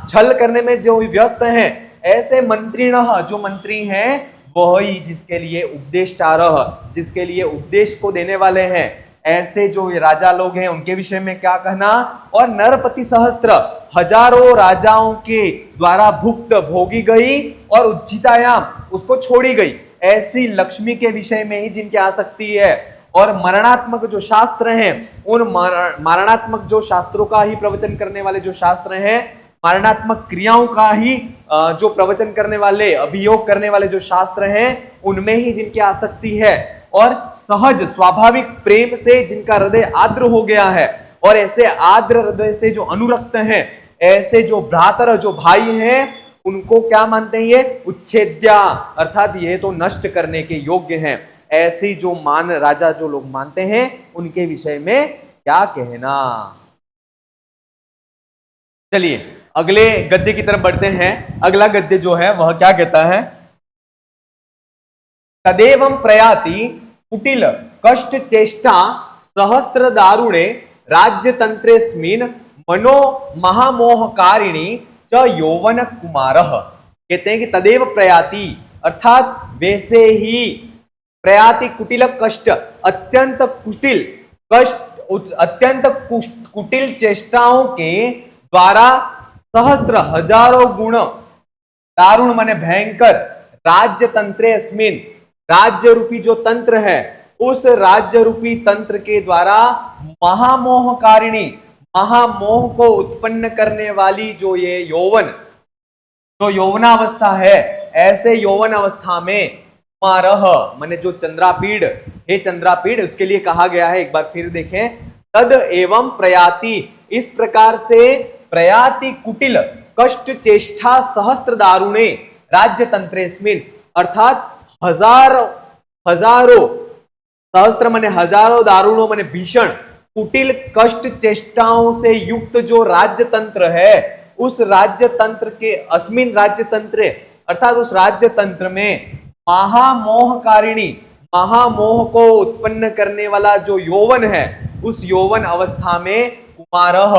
छल करने में जो व्यस्त हैं, ऐसे मंत्रिणः जो मंत्री हैं वही जिसके लिए उपदेष्टारः, जिसके लिए उपदेश को देने वाले हैं, ऐसे जो राजा लोग हैं उनके विषय में क्या कहना। और नरपति सहस्त्र हजारों राजाओं के द्वारा भुक्त भोगी गई और उज्जितायाम उसको छोड़ी गई, ऐसी लक्ष्मी के विषय में ही जिनकी आसक्ति है। और मरणात्मक जो शास्त्र हैं, उन मारणात्मक जो शास्त्रों का ही प्रवचन करने वाले जो शास्त्र हैं, मारणात्मक क्रियाओं का ही जो प्रवचन करने वाले, अभियोग करने वाले जो शास्त्र हैं, उनमें ही जिनकी आसक्ति है। और सहज स्वाभाविक प्रेम से जिनका हृदय आर्द्र हो गया है, और ऐसे आर्द्र हृदय से जो अनुरक्त हैं, ऐसे जो भ्रातर जो भाई हैं, उनको क्या मानते हैं, ये उच्छेद्या अर्थात ये तो नष्ट करने के योग्य हैं। ऐसी जो राजा जो लोग मानते हैं उनके विषय में क्या कहना। चलिए अगले गद्य की तरफ बढ़ते हैं। अगला गद्य जो है वह क्या कहता है, तदेवं प्रयाति कुटिल कष्ट चेष्टा सहस्त्र दारुणे राज्यतंत्रेस्मिन् मनो महामोहकारिणी च यौवन कुमारः। कहते हैं कि तदेव प्रयाति अर्थात वैसे ही प्रयाति कुटिल कष्ट अत्यंत कुटिल कष्ट अत्यंत कुटिल चेष्टाओं के द्वारा सहस्त्र हजारों गुण दारुण माने भयंकर राज्य तंत्रे अस्मिन राज्य रूपी जो तंत्र है, उस राज्य रूपी तंत्र के द्वारा महामोहकारिणी महामोह को उत्पन्न करने वाली जो ये यौवन जो यौवनावस्था है, ऐसे यौवन अवस्था में कुमारः माने जो चंद्रापीड़, हे चंद्रापीड़ उसके लिए कहा गया है। एक बार फिर देखें, तद एवं प्रयाति इस प्रकार से प्रयाति कुटिल कष्ट चेष्टा सहस्त्र दारुणे राज्य तंत्रेस्मिन अर्थात हजारों सहस्त्र माने हजारों दारुणों माने भीषण कुटिल कष्ट चेष्टाओं से युक्त जो राज्य तंत्र है, उस राज्य तंत्र के अस्मिन राज्य तंत्र अर्थात उस राज्य तंत्र में महामोहकारिणी महामोह को उत्पन्न करने वाला जो यौवन है, उस यौवन अवस्था में कुमारः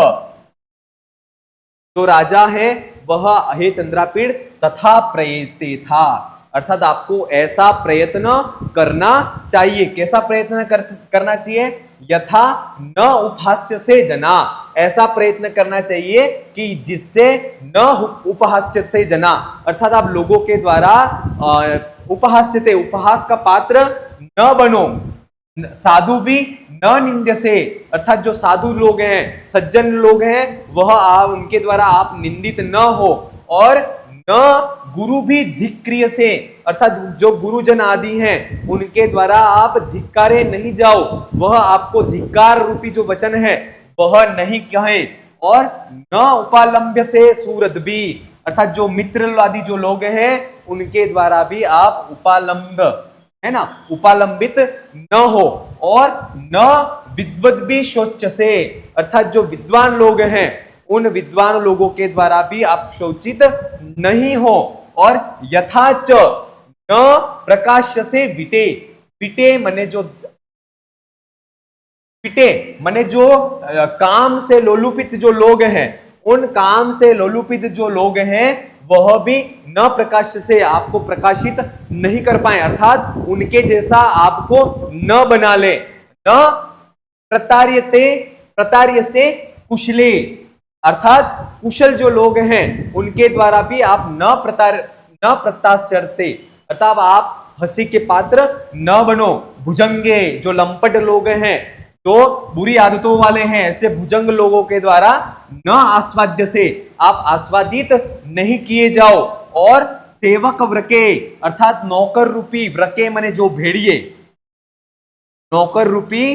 जो राजा है वह हे चंद्रापीड़ तथा प्रयते था, अर्थात आपको ऐसा प्रयत्न करना चाहिए। कैसा प्रयत्न करना चाहिए? यथा न उपहास्य से जना, ऐसा प्रयत्न करना चाहिए कि जिससे न उपहास्य से जना, अर्थात आप लोगों के द्वारा उपहास्यते, उपहास का पात्र न बनो, साधु भी न निंद्य से, अर्थात जो साधु लोग हैं, सज्जन लोग हैं, वह उनके द्वारा आप निंदित न हो, और न गुरु भी धिक्रिय से, अर्थात जो गुरुजन आदि हैं उनके द्वारा आप धिक्कारे नहीं जाओ, वह आपको धिक्कार रूपी जो वचन है वह नहीं कहे, और न उपालंब्य से सूरद भी, अर्थात जो मित्र आदि जो लोग हैं उनके द्वारा भी आप उपालंब है ना, उपालंबित न हो, और न विद्वद भी शोच से, अर्थात जो विद्वान लोग हैं उन विद्वान लोगों के द्वारा भी आप शोचित नहीं हो, और यथाच न प्रकाश से विटे, विटे मने जो काम से लोलुपित जो लोग हैं, उन काम से लोलुपित जो लोग हैं वह भी न प्रकाश से आपको प्रकाशित नहीं कर पाए, अर्थात उनके जैसा आपको न बना ले। न प्रतार्य से कुशले, अर्थात कुशल जो लोग हैं उनके द्वारा भी आप न प्रत्यास्यर्ते, अर्थात आप हंसी के पात्र न बनो। भुजंगे, जो लंपट लोग हैं, जो बुरी आदतों वाले हैं, ऐसे भुजंग लोगों के द्वारा न आस्वाद्य से आप आस्वादित नहीं किए जाओ। और सेवक व्रके, अर्थात नौकर रूपी, व्रके माने जो भेड़िए, नौकर रूपी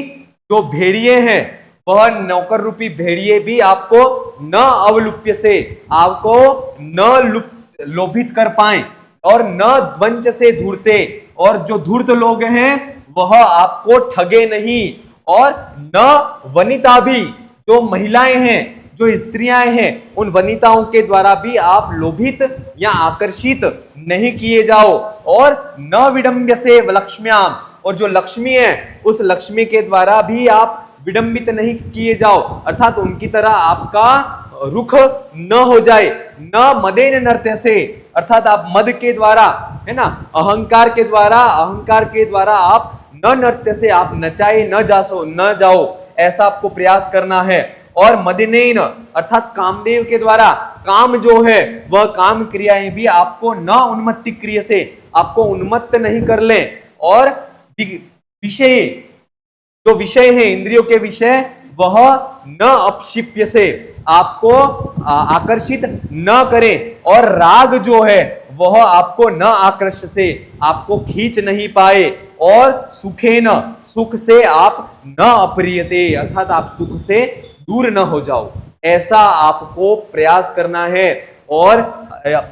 जो भेड़िए हैं, वह नौकर रूपी भेड़िए भी आपको न अवलुप्य से, आपको न लोभित कर पाए, और न द्वंच से धूर्ते, और जो धूर्त लोग हैं वह आपको ठगे नहीं, और न वनिता भी, जो महिलाएं हैं, जो स्त्रियां हैं, उन वनिताओं के द्वारा भी आप लोभित या आकर्षित नहीं किए जाओ। और न विडंब्य से लक्ष्म्याम, और जो लक्ष्मी है उस लक्ष्मी के द्वारा भी आप विडंबित नहीं किए जाओ, अर्थात उनकी तरह आपका रुख न हो जाए। न मदेन नृत्य से, अर्थात आप मद के द्वारा, है ना, अहंकार के द्वारा आप न नृत्य से आप नचाए न जाओ, ऐसा आपको प्रयास करना है। और मदिनेन, अर्थात कामदेव के द्वारा काम जो है वह काम क्रियाएं भी आपको न उन्मत्ति क्रिय से आपको उन्मत्त नहीं कर ले। और विषय, जो विषय है इंद्रियों के विषय, वह न अपशिप्य से आपको आकर्षित न करे, और राग जो है वह आपको न आकर्ष से आपको खींच नहीं पाए। और सुखे न, सुख से आप न अप्रियते, अर्थात आप सुख से दूर न हो जाओ, ऐसा आपको प्रयास करना है। और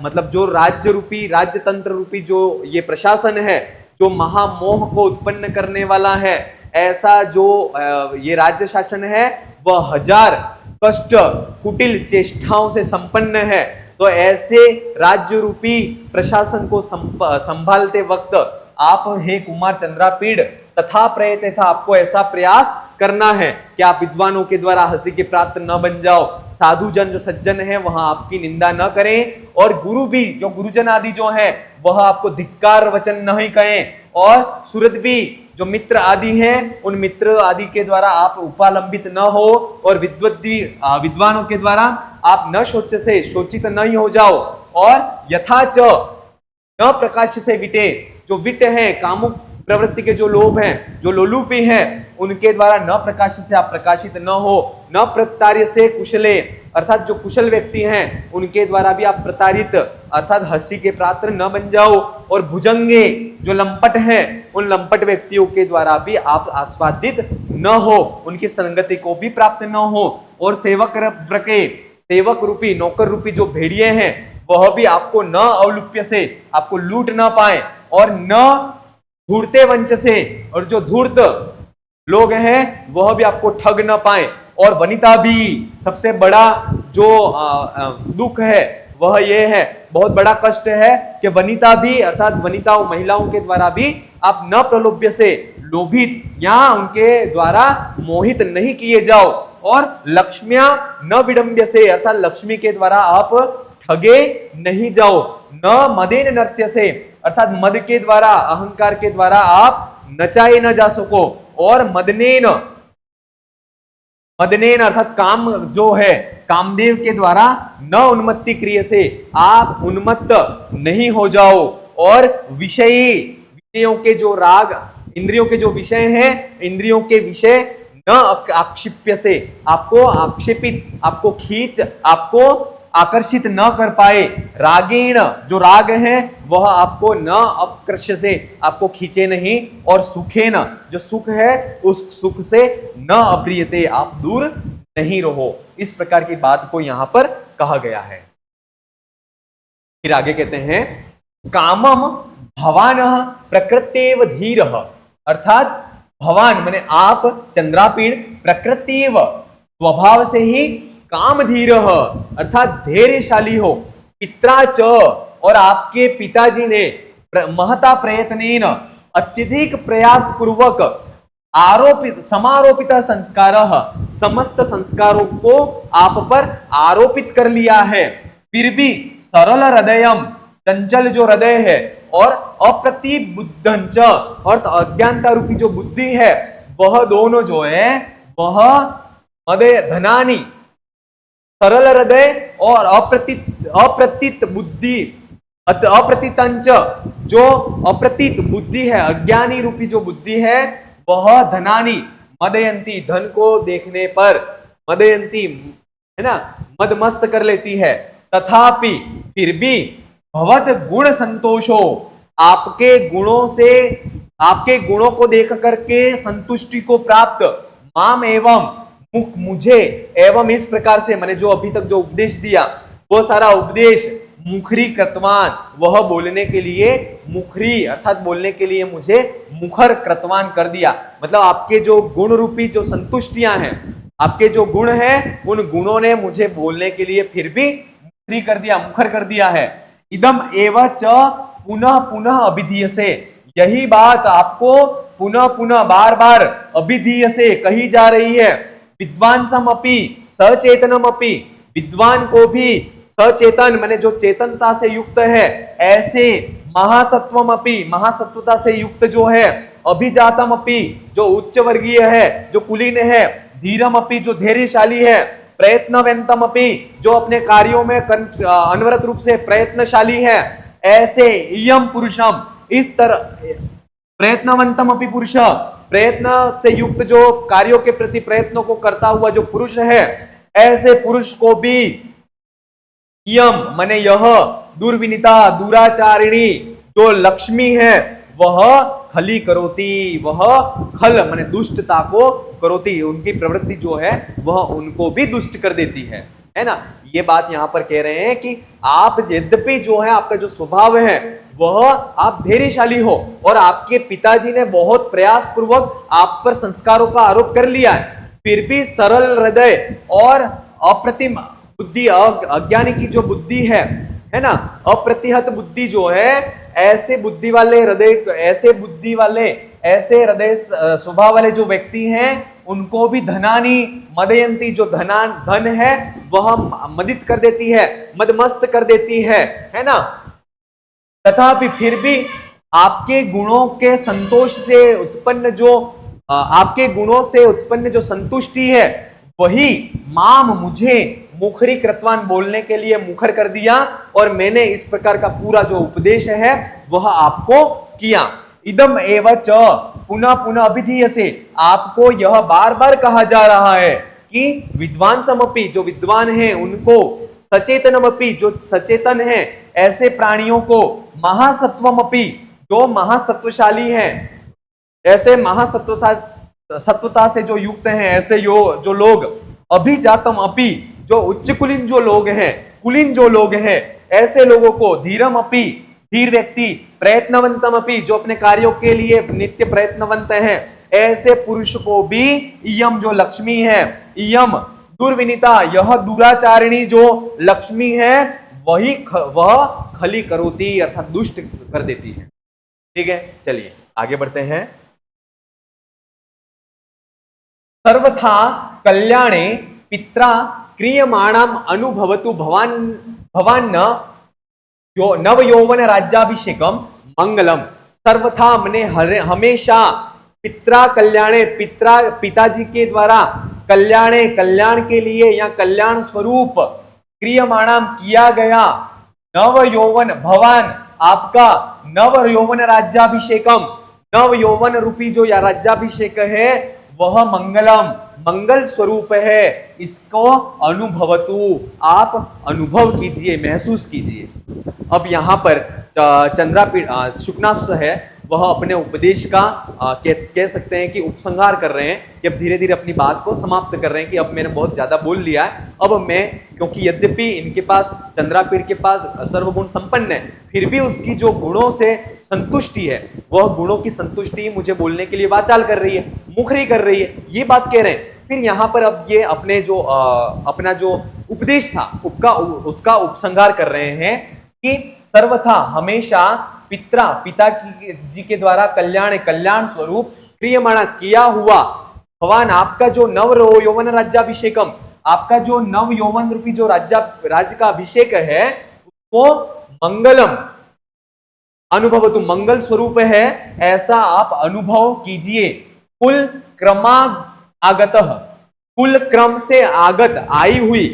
मतलब जो राज्य रूपी, राज्य तंत्र रूपी जो ये प्रशासन है, जो महामोह को उत्पन्न करने वाला है, ऐसा जो ये राज्य शासन है वह 1000 कष्ट कुटिल चेष्टाओं से संपन्न है। तो ऐसे राज्य रूपी प्रशासन को संभालते वक्त आप हे कुमार चंद्रापीड़ तथा प्रयते था, आपको ऐसा प्रयास करना है कि आप विद्वानों के द्वारा हंसी के प्राप्त न बन जाओ, साधु जन जो सज्जन है वहां आपकी निंदा न करें, और गुरु भी जो गुरुजन आदि जो है वह आपको धिक्कार वचन नहीं कहें, और सुरत भी जो मित्र आदि हैं उन मित्र आदि के द्वारा आप उपालंबित न हो, और विद्वानों के द्वारा आप न शोचित नहीं हो जाओ। और यथाच न प्रकाश से विटे, जो विट है, कामुक प्रवृत्ति के जो लोभ हैं, जो लोलुपी हैं, उनके द्वारा न प्रकाश से आप प्रकाशित न हो। न प्रतार्य से कुशले, अर्थात जो कुशल व्यक्ति हैं उनके द्वारा भी आप प्रतारित, अर्थात हंसी के पात्र न बन जाओ। और भुजंगे, जो लंपट हैं, उन लंपट व्यक्तियों के द्वारा भी आप आस्वादित न हो, उनकी संगति को भी प्राप्त न हो। और सेवक व्रके, सेवक रूपी, नौकर रूपी जो भेड़िए हैं वह भी आपको न अवलुप्य से आपको लूट न पाए, और न धूर्ते वंच से, और जो धूर्त लोग हैं वह भी आपको ठग न पाए। और वनिता भी, सबसे बड़ा जो दुख है वह ये है, बहुत बड़ा कष्ट है कि वनिता भी अर्थात वनिताओं महिलाओं के द्वारा भी आप न प्रलोभ्य से लोभित या उनके द्वारा मोहित नहीं किए जाओ, और लक्ष्मिया न विडंब्य से अर्थात लक्ष्मी के द्वारा आप ठगे नहीं जाओ, न मदेन नृत्य से अर्थात मद के द्वारा अहंकार के द्वारा आप नचाए न जा सको, और मदनेन मदनेन अर्थात काम जो है कामदेव के द्वारा न उन्मत्ति क्रिय से आप उन्मत्त नहीं हो जाओ, और विषयों के जो राग इंद्रियों के जो विषय हैं इंद्रियों के विषय न आक्षिप्य से आपको आक्षेपित आपको खींच आपको आकर्षित न कर पाए, रागेण जो राग है वह आपको न अपकृष्य से आपको खींचे नहीं, और सुखेन जो सुख है उस सुख से न अप्रियते आप दूर नहीं रहो। इस प्रकार की बात को यहां पर कहा गया है। फिर आगे कहते हैं कामम भवान प्रकृत्येव धीर, अर्थात भवान माने आप चंद्रापीड़ प्रकृत्येव स्वभाव से ही काम धीर अर्थात धैर्यशाली हो, पित्रा च और आपके पिताजी ने महता प्रयत्नेन अत्यधिक प्रयास पूर्वक आरोपित समारोपित संस्कार समस्त संस्कारों को आप पर आरोपित कर लिया है, फिर भी सरल हृदयम चंचल जो हृदय है और अप्रतिबुद्धंच और अज्ञानता रूपी जो बुद्धि है वह दोनों जो है वह मदे धनानी सरल हृदय और अप्रतीत बुद्धि अप्रतीतंच जो अप्रतीत बुद्धि है अज्ञानी रूपी जो बुद्धि है वह धनानी मदयंती धन को देखने पर मदयंती है ना मदमस्त कर लेती है, तथापि फिर भी भवत गुण संतोषो आपके गुणों को देख करके संतुष्टि को प्राप्त माम एवं मुझे एवं इस प्रकार से मैंने जो अभी तक जो उपदेश दिया वो सारा उपदेश मुखरी कृतवान वह बोलने के लिए मुखरी अर्थात बोलने के लिए मुझे मुखर कृतवान कर दिया, मतलब आपके जो गुण रूपी जो संतुष्टियां हैं आपके जो गुण हैं उन गुणों ने मुझे बोलने के लिए फिर भी मुखरी कर दिया मुखर कर दिया है। इदम एव च पुनः पुनः अभिधीय से यही बात आपको पुनः पुनः बार बार अभिधीय से कही जा रही है। विद्वांसम अपि सचेतनम अपि विद्वान को भी सचेतन माने जो चेतनता से युक्त है ऐसे महासत्वम अपि महासत्वता से युक्त जो है अभिजातम अपि जो उच्च वर्गीय है जो कुलीन है धीरम अपि जो धैर्यशाली है प्रयत्नवंतम अपि जो अपने कार्यों में अनवरत रूप से प्रयत्नशाली है ऐसे इयम पुरुषम इस तरह प्रयत्नवंतम अपि पुरुष प्रयत्न से युक्त जो कार्यों के प्रति प्रयत्नों को करता हुआ जो पुरुष है ऐसे पुरुष को भी यम माने यह दुर्विनीता दुराचारिणी जो लक्ष्मी है वह खली करोती वह खल माने दुष्टता को करोती उनकी प्रवृत्ति जो है वह उनको भी दुष्ट कर देती है ना। ये बात यहाँ पर कह रहे हैं कि आप यद्यपि जो है आपका जो स्वभाव है वह आप धैर्यशाली हो और आपके पिताजी ने बहुत प्रयास पूर्वक आप पर संस्कारों का आरोप कर लिया है, फिर भी सरल हृदय और अप्रतिम बुद्धि अज्ञानी की जो बुद्धि है ना अप्रतिहत बुद्धि जो है ऐसे बुद्धि वाले हृदय ऐसे हृदय स्वभाव वाले जो व्यक्ति हैं उनको भी धनानी मदयंती जो धन है वह मदित कर देती है मदमस्त कर देती है ना। तथापि फिर भी आपके गुणों के संतोष से उत्पन्न जो आपके गुणों से उत्पन्न जो संतुष्टि है वही माम मुझे मुखरी कृतवान बोलने के लिए मुखर कर दिया और मैंने इस प्रकार का पूरा जो उपदेश है वह आपको किया। इदम एव च पुनः पुनः अभिधीय से आपको यह बार बार कहा जा रहा है कि विद्वान समपि जो विद्वान है उनको सचेतनमपि जो सचेतन है ऐसे प्राणियों को महासत्वमपि जो महासत्वशाली है ऐसे सत्वता से जो युक्त हैं ऐसे जो लोग अभिजातम अपि जो उच्च कुलीन जो लोग हैं ऐसे लोगों को धीरम अपि धीर व्यक्ति प्रयत्नवंतम अपि जो अपने कार्यों के लिए नित्य प्रयत्नवंत हैं ऐसे पुरुष को भी इयम जो लक्ष्मी है इयम दुर्विनीता यह दुराचारिणी जो लक्ष्मी है वह खली करोति अर्थात दुष्ट कर देती है। ठीक है, चलिए आगे बढ़ते हैं। सर्वथा कल्याणे पित्रा क्रियमाणाम अनुभवतु भवान नव यौवन राज्याभिषेकम मंगलम। सर्वथा मने हमेशा पित्रा कल्याणे पिताजी के द्वारा कल्याणे कल्याण के लिए या कल्याण स्वरूप क्रियमाणाम किया गया नव यौवन भवान आपका नव यौवन राज्याभिषेकम नव यौवन रूपी जो या राज्याभिषेक है वह मंगलम मंगल स्वरूप है। इसको अनुभवतु आप अनुभव कीजिए, महसूस कीजिए। अब यहां पर चंद्रापीठ शुकनास है वह अपने उपदेश का कह सकते हैं कि उपसंहार कर रहे हैं कि अब धीरे धीरे अपनी बात को समाप्त कर रहे हैं कि अब मैंने बहुत ज्यादा बोल लिया है। अब मैं क्योंकि यद्यपि इनके पास चंद्रापीठ के पास सर्वगुण संपन्न है फिर भी उसकी जो गुणों से संतुष्टि है वह गुणों की संतुष्टि मुझे बोलने के लिए वाचाल कर रही है, मुखरी कर रही है, ये बात कह रहे हैं। फिर यहाँ पर अब ये अपने जो अपना जो उपदेश था उसका उपसंहार कर रहे हैं कि सर्वथा हमेशा पिता जी के द्वारा कल्याण स्वरूप क्रियमाण किया हुआ भगवान आपका जो नव यौवन राज्याभिषेकम आपका जो नव यौवन रूपी जो राज्य का अभिषेक है वो मंगलम अनुभव मंगल स्वरूप है, ऐसा आप अनुभव कीजिए। कुल क्रमागत कुल क्रम से आगत आई हुई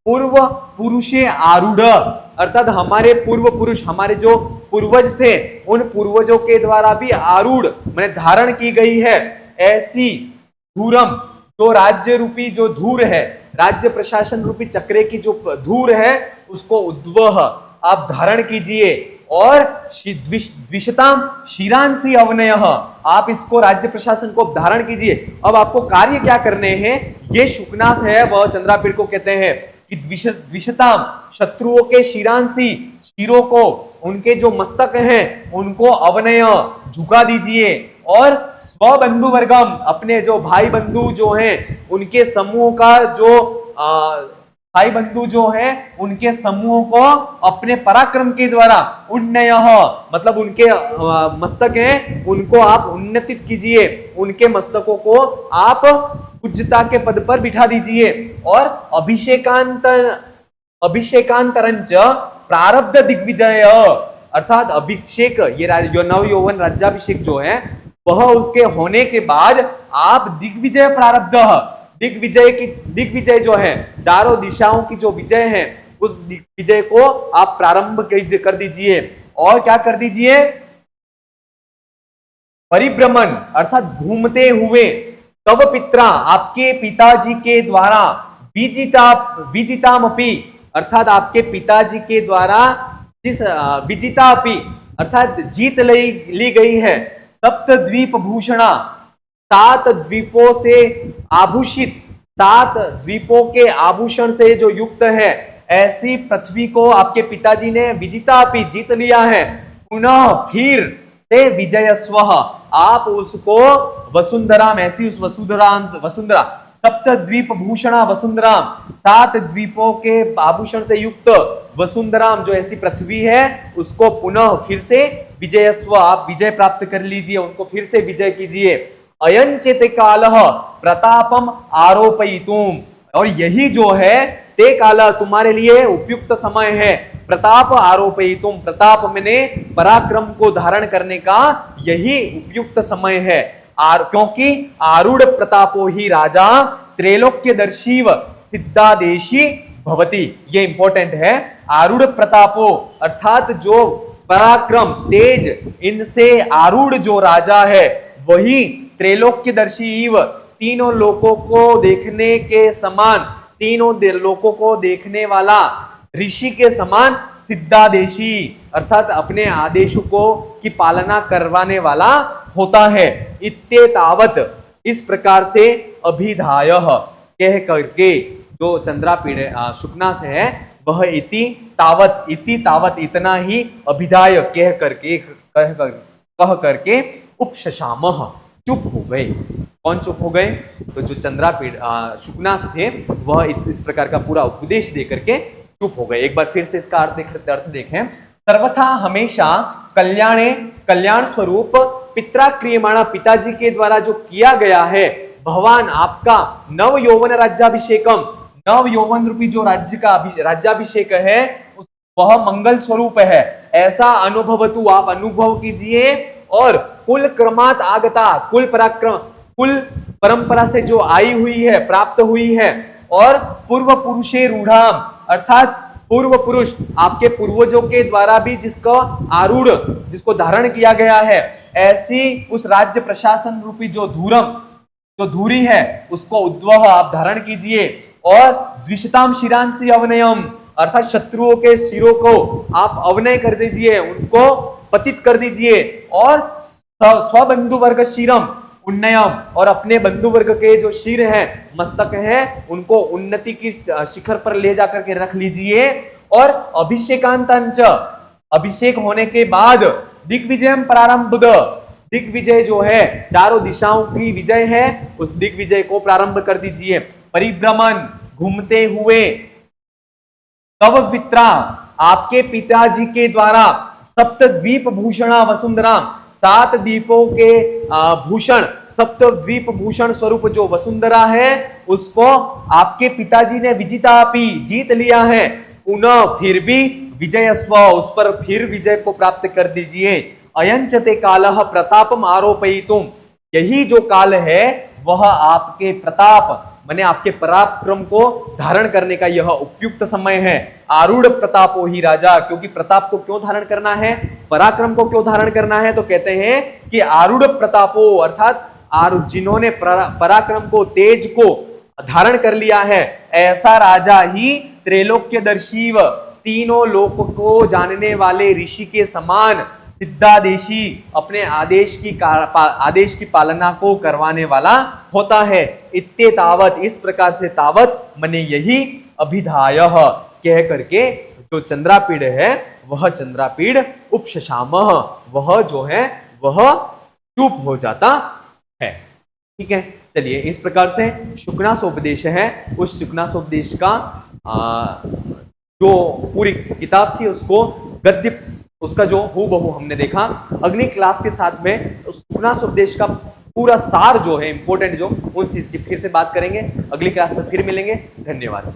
पूर्व पुरुषे आरूढ़ अर्थात हमारे पूर्व पुरुष हमारे जो पूर्वज थे उन पूर्वजों के द्वारा भी आरूढ़ मैंने धारण की गई है ऐसी धूरम जो राज्य रूपी जो धूर है राज्य प्रशासन रूपी चक्रे की जो धूर है उसको उद्वह आप धारण कीजिए और द्विषताम शिरांसी अवनय आप इसको राज्य प्रशासन को धारण कीजिए। अब आपको कार्य क्या करने हैं, ये शुकनास है वह चंद्रापीठ को कहते हैं कि द्विषताम शत्रुओं के शिरांसी शिरों को उनके जो मस्तक हैं उनको अवनय झुका दीजिए और स्वबंधु वर्गम अपने जो भाई बंधु जो हैं उनके समूह का जो भाई बंधु जो है उनके समूहों को अपने पराक्रम के द्वारा उन्नय मतलब उनके मस्तक हैं उनको आप उन्नतित कीजिए, उनके मस्तकों को आप पूज्यता के पद पर बिठा दीजिए और अभिषेकांतरंच प्रारब्ध दिग्विजय अर्थात अभिषेक ये नव यौवन राज्याभिषेक जो है वह उसके होने के बाद आप दिग्विजय प्रारब्ध दिग्विजय जो है चारों दिशाओं की जो विजय है उस दिग्विजय को आप प्रारंभ कर दीजिए और क्या कर दीजिए परिभ्रमण अर्थात घूमते हुए तब पित्रा आपके पिताजी के द्वारा विजितामपि अर्थात आपके पिताजी के द्वारा जिस विजितापि अर्थात जीत ली गई है सप्तद्वीप भूषणा 7 द्वीपों से आभूषित 7 द्वीपों के आभूषण से जो युक्त है ऐसी पृथ्वी को आपके पिताजी ने विजितापि जीत लिया है। पुनः फिर से विजयस्व आप उसको वसुंधरा ऐसी उस वसुंधरा सप्तद्वीप भूषणा वसुंधरा 7 द्वीपों के आभूषण से युक्त वसुंधराम जो ऐसी पृथ्वी है उसको पुनः फिर से विजयस्व आप विजय प्राप्त कर लीजिए, उनको फिर से विजय कीजिए। अयंचित काल प्रतापम आरोपयितुम और यही जो है ते काल तुम्हारे लिए उपयुक्त समय है प्रताप आरोपयितुम प्रताप मैंने पराक्रम को धारण करने का यही उपयुक्त समय है क्योंकि आरूढ़ प्रतापो ही राजा त्रैलोक्यदर्शीव सिद्धादेशी भवति। ये इंपॉर्टेंट है, आरूढ़ प्रतापो अर्थात जो पराक्रम तेज इनसे आरूढ़ जो राजा है वही त्रैलोक्यदर्शी तीनों लोकों को देखने के समान तीनों लोकों को देखने वाला ऋषि के समान सिद्धादेशी अर्थात अपने आदेशों को की पालना करवाने वाला होता है। इत्येतावत इस प्रकार से अभिधाय कह करके जो चंद्रापीठ शुकनास है वह इति तावत इतना ही अभिधाय कह करके उपशशाम चुप हो गए। कौन चुप हो गए? तो जो चंद्रापीठ शुकनास थे वह इस प्रकार का पूरा उपदेश दे करके चुप हो गए। एक बार फिर से इसका अर्थ देखें। सर्वथा हमेशा कल्याण स्वरूप पित्रा क्रियमाणा, पिताजी के द्वारा जो किया गया है, भगवान आपका नव यौवन राज्याभिषेकम, नव यौवन रूपी जो राज्य का राज्याभिषेक है वह मंगल स्वरूप है, ऐसा अनुभवतु, आप अनुभव कीजिए। और कुल क्रमात आगता, कुल पराक्रम, कुल परंपरा से जो आई हुई है, प्राप्त हुई है, और पूर्व पुरुषे रूढ़ाम, अर्थात पूर्व पुरुष आपके पूर्वजों के द्वारा भी जिसको आरूढ़, जिसको धारण किया गया है, ऐसी उस राज्य प्रशासन रूपी जो धूरी है उसको उद्वह आप धारण कीजिए। और द्विषताम शिरांसी अवनयम, अर्थात शत्रुओं के सिरों को आप अवनय कर दीजिए, उनको पतित कर दीजिए। और स्वबंधु वर्ग शिरम उन्नयम, और अपने बंधु वर्ग के जो शिर हैं, मस्तक हैं, उनको उन्नति की शिखर पर ले जाकर के रख लीजिए। और अभिषेकांतांच, अभिषेक होने के बाद दिग्विजयम प्रारंभ, दिग्विजय जो है, चारों दिशाओं की विजय है, उस दिग्विजय को प्रारंभ कर दीजिए। परिभ्रमण, घूमते हुए, तव पित्रा, आपके पिताजी के द्वारा, सप्त द्वीप भूषणा वसुंधरा, 7 द्वीपों के भूषण, सप्त द्वीप भूषण स्वरूप जो वसुंधरा है, उसको आपके पिताजी ने विजितापि, जीत लिया है। पुनः फिर भी विजयस्व, उस पर फिर विजय को प्राप्त कर दीजिए। अयंचते कालः प्रतापम आरोपयितुम, यही जो काल है वह आपके प्रताप, माने आपके पराक्रम को धारण करने का यह उपयुक्त समय है। आरूढ़ प्रतापो ही राजा, क्योंकि प्रताप को क्यों धारण करना है, पराक्रम को क्यों धारण करना है, तो कहते हैं कि आरूढ़ प्रतापो, अर्थात जिन्होंने पराक्रम को, तेज को धारण कर लिया है, ऐसा राजा ही त्रैलोक्यदर्शीव, तीनों लोक को जानने वाले ऋषि के समान, सिद्धादेशी, अपने आदेश की पालना को करवाने वाला होता है। इत्ते तावत, इस प्रकार से, तावत मने यही, अभिधायः कह करके जो चंद्रापीड़ है वह चंद्रापीड़ उपशशामः, वह जो है वह चुप हो जाता है। ठीक है, चलिए इस प्रकार से शुकनासोपदेश है, उस शुकनासोपदेश का जो पूरी किताब थी उसको गद्य, उसका जो हूबहू हमने देखा। अगली क्लास के साथ में उस शुकनासोपदेश का पूरा सार जो है, इंपॉर्टेंट जो, उन चीज की फिर से बात करेंगे। अगली क्लास में फिर मिलेंगे। धन्यवाद।